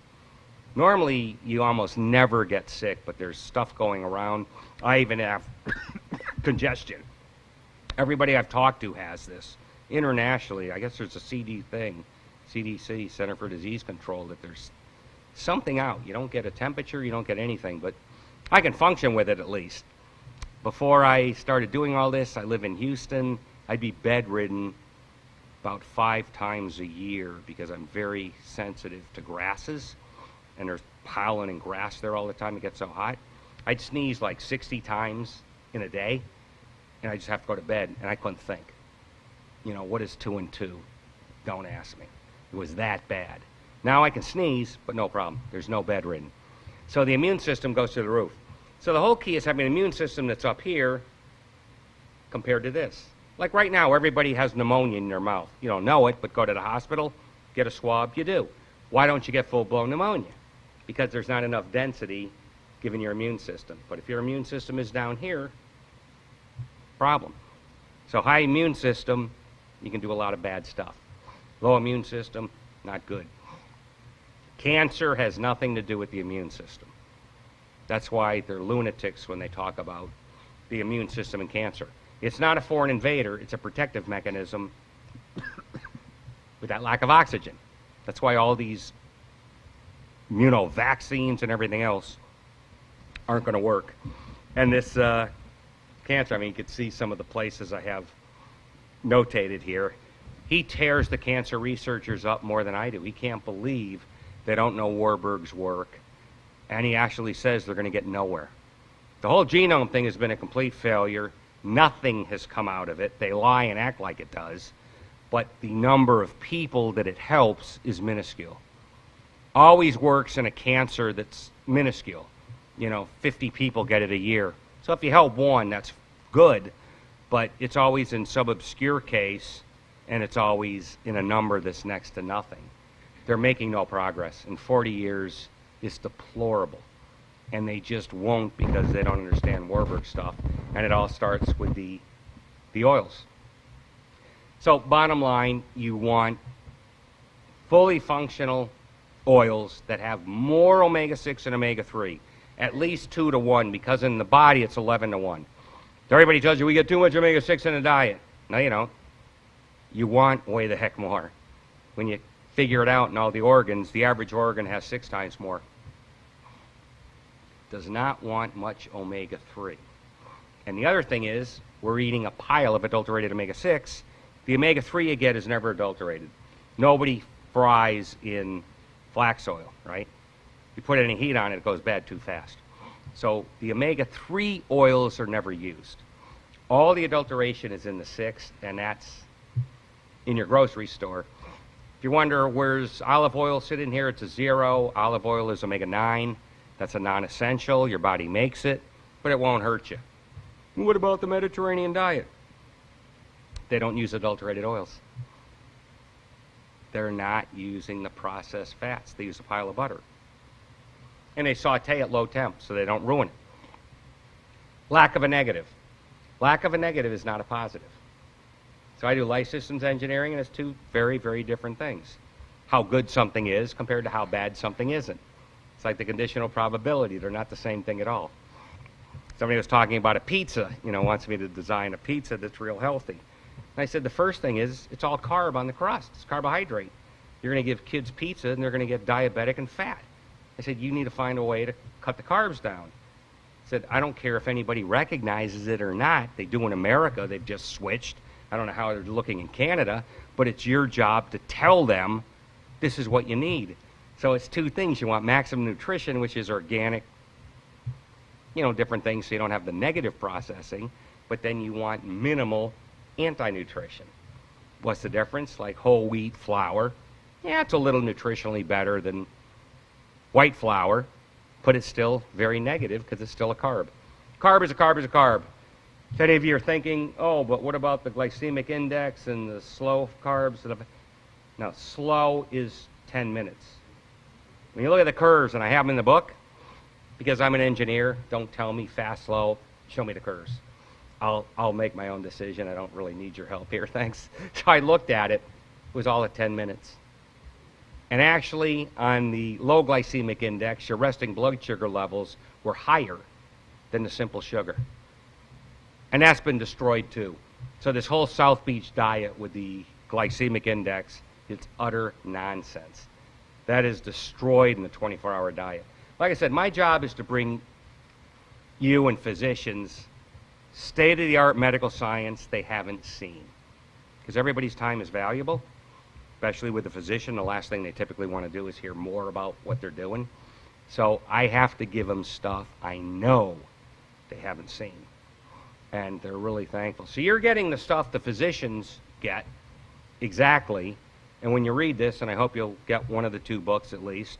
Normally, you almost never get sick, but there's stuff going around. I even have congestion. Everybody I've talked to has this. Internationally, I guess there's a CDC, Center for Disease Control, that there's something out. You don't get a temperature, you don't get anything, but I can function with it at least. Before I started doing all this, I live in Houston. I'd be bedridden about 5 times a year because I'm very sensitive to grasses. And there's pollen and grass there all the time. It gets so hot. I'd sneeze like 60 times in a day, and I just have to go to bed, and I couldn't think. What is 2 and 2? Don't ask me. It was that bad. Now I can sneeze, but no problem. There's no bedridden. So the immune system goes to the roof. So the whole key is having an immune system that's up here compared to this. Like right now, everybody has pneumonia in their mouth. You don't know it, but go to the hospital, get a swab, you do. Why don't you get full-blown pneumonia? Because there's not enough density given your immune system. But if your immune system is down here, problem. So high immune system, you can do a lot of bad stuff. Low immune system, not good. Cancer has nothing to do with the immune system. That's why they're lunatics when they talk about the immune system and cancer. It's not a foreign invader, it's a protective mechanism with that lack of oxygen. That's why all these vaccines and everything else aren't going to work. And this cancer. I mean, you could see some of the places I have notated here. He tears the cancer researchers up more than I do. He can't believe they don't know Warburg's work, and he actually says they're going to get nowhere. The whole genome thing has been a complete failure. Nothing has come out of it. They lie and act like it does, but the number of people that it helps is minuscule. Always works in a cancer that's minuscule. 50 people get it a year. So if you help one, that's good, but it's always in some obscure case, and it's always in a number that's next to nothing. They're making no progress. In 40 years, it's deplorable. And they just won't because they don't understand Warburg stuff. And it all starts with the oils. So bottom line, you want fully functional oils that have more omega-6 and omega-3. At least 2 to 1, because in the body it's 11 to 1. Everybody tells you we get too much omega-6 in a diet. No, you don't. You want way the heck more. When you figure it out in all the organs, the average organ has 6 times more. Does not want much omega-3. And the other thing is, we're eating a pile of adulterated omega-6. The omega-3 you get is never adulterated. Nobody fries in flax oil, right? You put any heat on it, it goes bad too fast. So the omega-3 oils are never used. All the adulteration is in the 6, and that's in your grocery store. If you wonder, where's olive oil sit in here? It's a 0. Olive oil is omega-9. That's a non-essential. Your body makes it, but it won't hurt you. And what about the Mediterranean diet? They don't use adulterated oils. They're not using the processed fats. They use a pile of butter. And they saute at low temp so they don't ruin it. Lack of a negative. Lack of a negative is not a positive. So I do life systems engineering, and it's 2 very, very different things. How good something is compared to how bad something isn't. It's like the conditional probability. They're not the same thing at all. Somebody was talking about a pizza, wants me to design a pizza that's real healthy. And I said, the first thing is, it's all carb on the crust. It's carbohydrate. You're going to give kids pizza, and they're going to get diabetic and fat. I said, you need to find a way to cut the carbs down. I said, I don't care if anybody recognizes it or not. They do in America. They've just switched. I don't know how they're looking in Canada, but it's your job to tell them this is what you need. So it's 2 things. You want maximum nutrition, which is organic, different things so you don't have the negative processing, but then you want minimal anti-nutrition. What's the difference? Like whole wheat flour. Yeah, it's a little nutritionally better than white flour, but it's still very negative because it's still a carb. Carb is a carb is a carb. If any of you are thinking, oh, but what about the glycemic index and the slow carbs? No, slow is 10 minutes. When you look at the curves, and I have them in the book, because I'm an engineer, don't tell me fast, slow, show me the curves. I'll make my own decision. I don't really need your help here, thanks. So I looked at it. It was all at 10 minutes. And actually, on the low glycemic index, your resting blood sugar levels were higher than the simple sugar. And that's been destroyed too. So this whole South Beach diet with the glycemic index, it's utter nonsense. That is destroyed in the 24-hour diet. Like I said, my job is to bring you and physicians state-of-the-art medical science they haven't seen. Because everybody's time is valuable, especially with a physician. The last thing they typically want to do is hear more about what they're doing. So I have to give them stuff I know they haven't seen. And they're really thankful. So you're getting the stuff the physicians get exactly. And when you read this, and I hope you'll get one of the 2 books at least,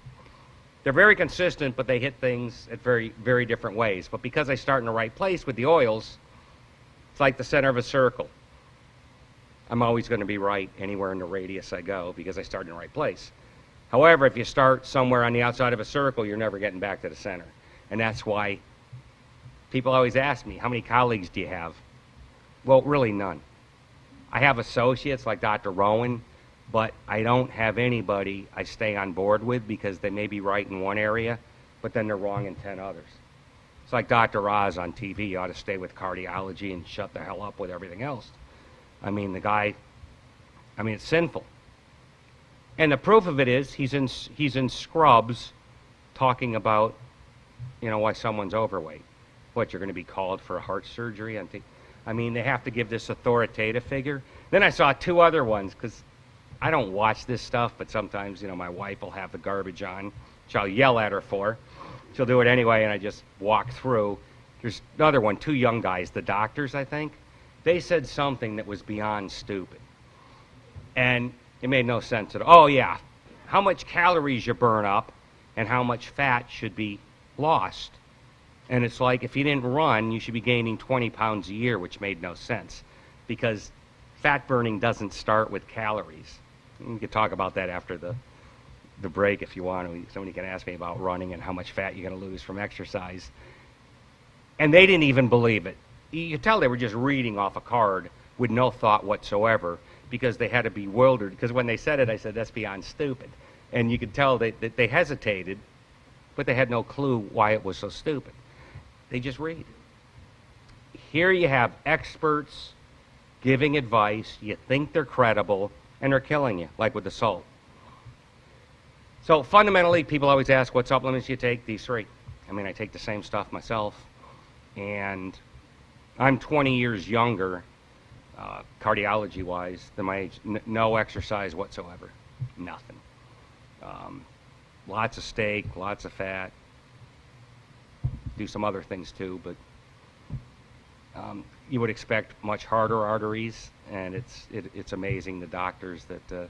they're very consistent, but they hit things at very, very different ways. But because I start in the right place with the oils, it's like the center of a circle. I'm always going to be right anywhere in the radius I go because I start in the right place. However, if you start somewhere on the outside of a circle, you're never getting back to the center. And that's why people always ask me, how many colleagues do you have? Well, really none. I have associates like Dr. Rowan, but I don't have anybody I stay on board with because they may be right in one area, but then they're wrong in 10 others. It's like Dr. Oz on TV. You ought to stay with cardiology and shut the hell up with everything else. I mean, the guy, it's sinful. And the proof of it is he's in Scrubs talking about, why someone's overweight. what, you're going to be called for a heart surgery? I mean, they have to give this authoritative figure. Then I saw two other ones, because I don't watch this stuff, but sometimes, you know, my wife will have the garbage on, which I'll yell at her for. She'll do it anyway, and I just walk through. There's another one, two young guys, the doctors, I think. They said something that was beyond stupid. And it made no sense at all. Oh, yeah, how much calories you burn up and how much fat should be lost. And it's like, if you didn't run, you should be gaining 20 pounds a year, which made no sense, because fat burning doesn't start with calories. We could talk about that after the break if you want. Somebody can ask me about running and how much fat you're going to lose from exercise. And they didn't even believe it. You could tell they were just reading off a card with no thought whatsoever, because they had to be bewildered. Because when they said it, I said, that's beyond stupid. And you could tell that they hesitated, but they had no clue why it was so stupid. They just read. Here you have experts giving advice. You think they're credible, and they're killing you, like with the salt. So fundamentally, people always ask what supplements you take. These three. I mean, I take the same stuff myself, and I'm 20 years younger, cardiology-wise, than my age. No exercise whatsoever. Nothing. Lots of steak, lots of fat. Do some other things too, but you would expect much harder arteries, and it's amazing, the doctors, that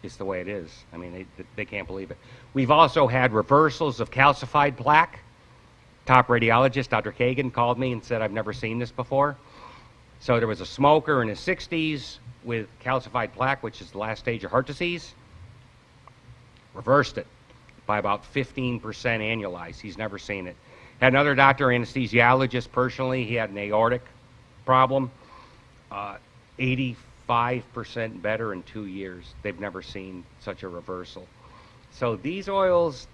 it's the way it is. I mean, they can't believe it. We've also had reversals of calcified plaque. Top radiologist, Dr. Kagan, called me and said, I've never seen this before. So there was a smoker in his 60s with calcified plaque, which is the last stage of heart disease. Reversed it by about 15% annualized. He's never seen it. Had another doctor, anesthesiologist, personally. He had an aortic problem. 85% better in 2 years. They've never seen such a reversal. So these oils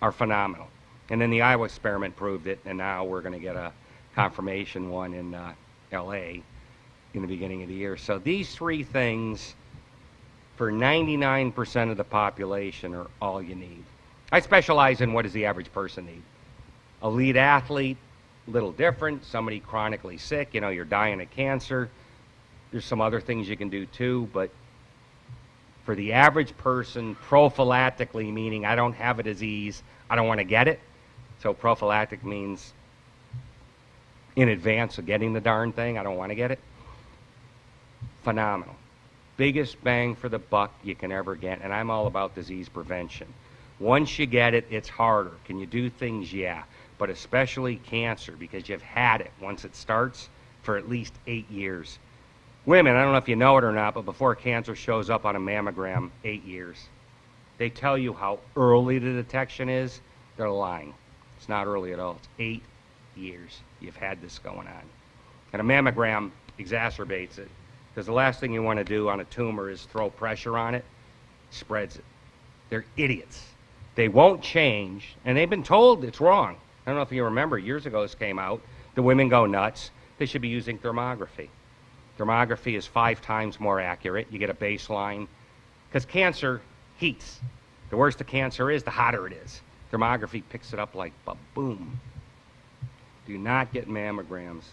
are phenomenal. And then the Iow Experiment proved it, and now we're going to get a confirmation one in LA in the beginning of the year. So these three things, for 99% of the population, are all you need. I specialize in what does the average person need. Elite athlete, a little different. Somebody chronically sick, you know, you're dying of cancer. There's some other things you can do too, but for the average person, prophylactically, meaning I don't have a disease, I don't want to get it. So prophylactic means in advance of getting the darn thing, I don't want to get it. Phenomenal. Biggest bang for the buck you can ever get, and I'm all about disease prevention. Once you get it, it's harder. Can you do things? Yeah, but especially cancer, because you've had it once it starts for at least 8 years. Women, I don't know if you know it or not, but before cancer shows up on a mammogram, 8 years. They tell you how early the detection is. They're lying. It's not early at all. It's 8 years you've had this going on. And a mammogram exacerbates it, because the last thing you want to do on a tumor is throw pressure on it, spreads it. They're idiots. They won't change, and they've been told it's wrong. I don't know if you remember, years ago this came out. The women go nuts. They should be using thermography. Thermography is 5 times more accurate. You get a baseline, because cancer heats. The worse the cancer is, the hotter it is. Thermography picks it up like boom. Do not get mammograms.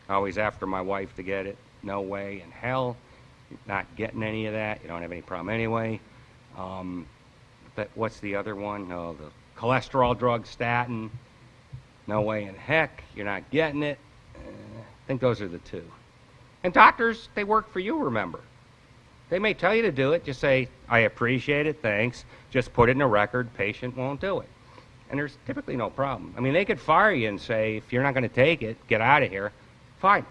Always after my wife to get it. No way in hell. You're not getting any of that. You don't have any problem anyway. But what's the other one? Oh, the cholesterol drug, statin. No way in heck. You're not getting it. I think those are the two. And doctors, they work for you, remember. They may tell you to do it. Just say, I appreciate it, thanks. Just put it in a record. Patient won't do it. And there's typically no problem. I mean, they could fire you and say, if you're not going to take it, get out of here. Fine.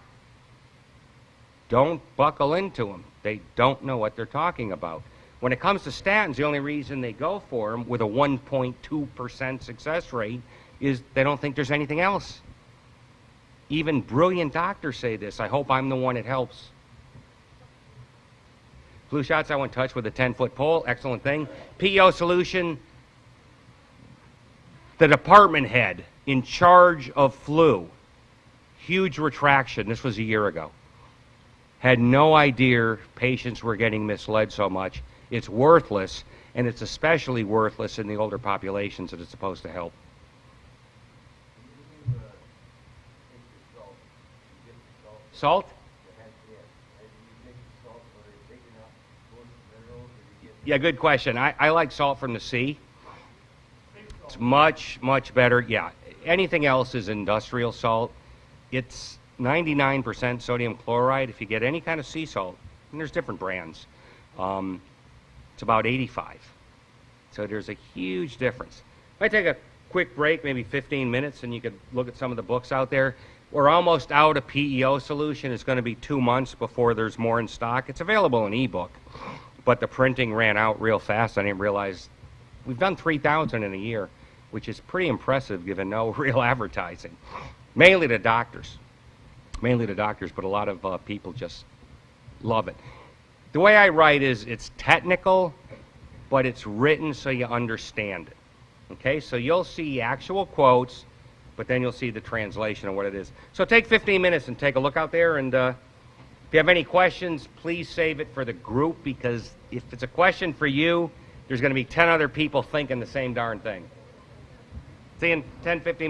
Don't buckle into them. They don't know what they're talking about. When it comes to statins, the only reason they go for them with a 1.2% success rate is they don't think there's anything else. Even brilliant doctors say this. I hope I'm the one it helps. Flu shots, I won't touch with a 10-foot pole. Excellent thing. PO solution. The department head in charge of flu, huge retraction. This was a year ago. Had no idea patients were getting misled so much. It's worthless, and it's especially worthless in the older populations that it's supposed to help. Salt? Yeah, good question. I like salt from the sea. It's much, much better. Yeah, anything else is industrial salt. It's 99% sodium chloride. If you get any kind of sea salt, and there's different brands, it's about 85. So there's a huge difference. If I take a quick break, maybe 15 minutes, and you could look at some of the books out there. We're almost out of PEO solution. It's going to be 2 months before there's more in stock. It's available in ebook, but the printing ran out real fast. I didn't realize we've done 3,000 in a year, which is pretty impressive given no real advertising. Mainly to doctors, but a lot of people just love it. The way I write is it's technical, but it's written so you understand it. Okay, so you'll see actual quotes, but then you'll see the translation of what it is. So take 15 minutes and take a look out there, and if you have any questions, please save it for the group, because if it's a question for you, there's going to be 10 other people thinking the same darn thing. See you in 10, 15 minutes.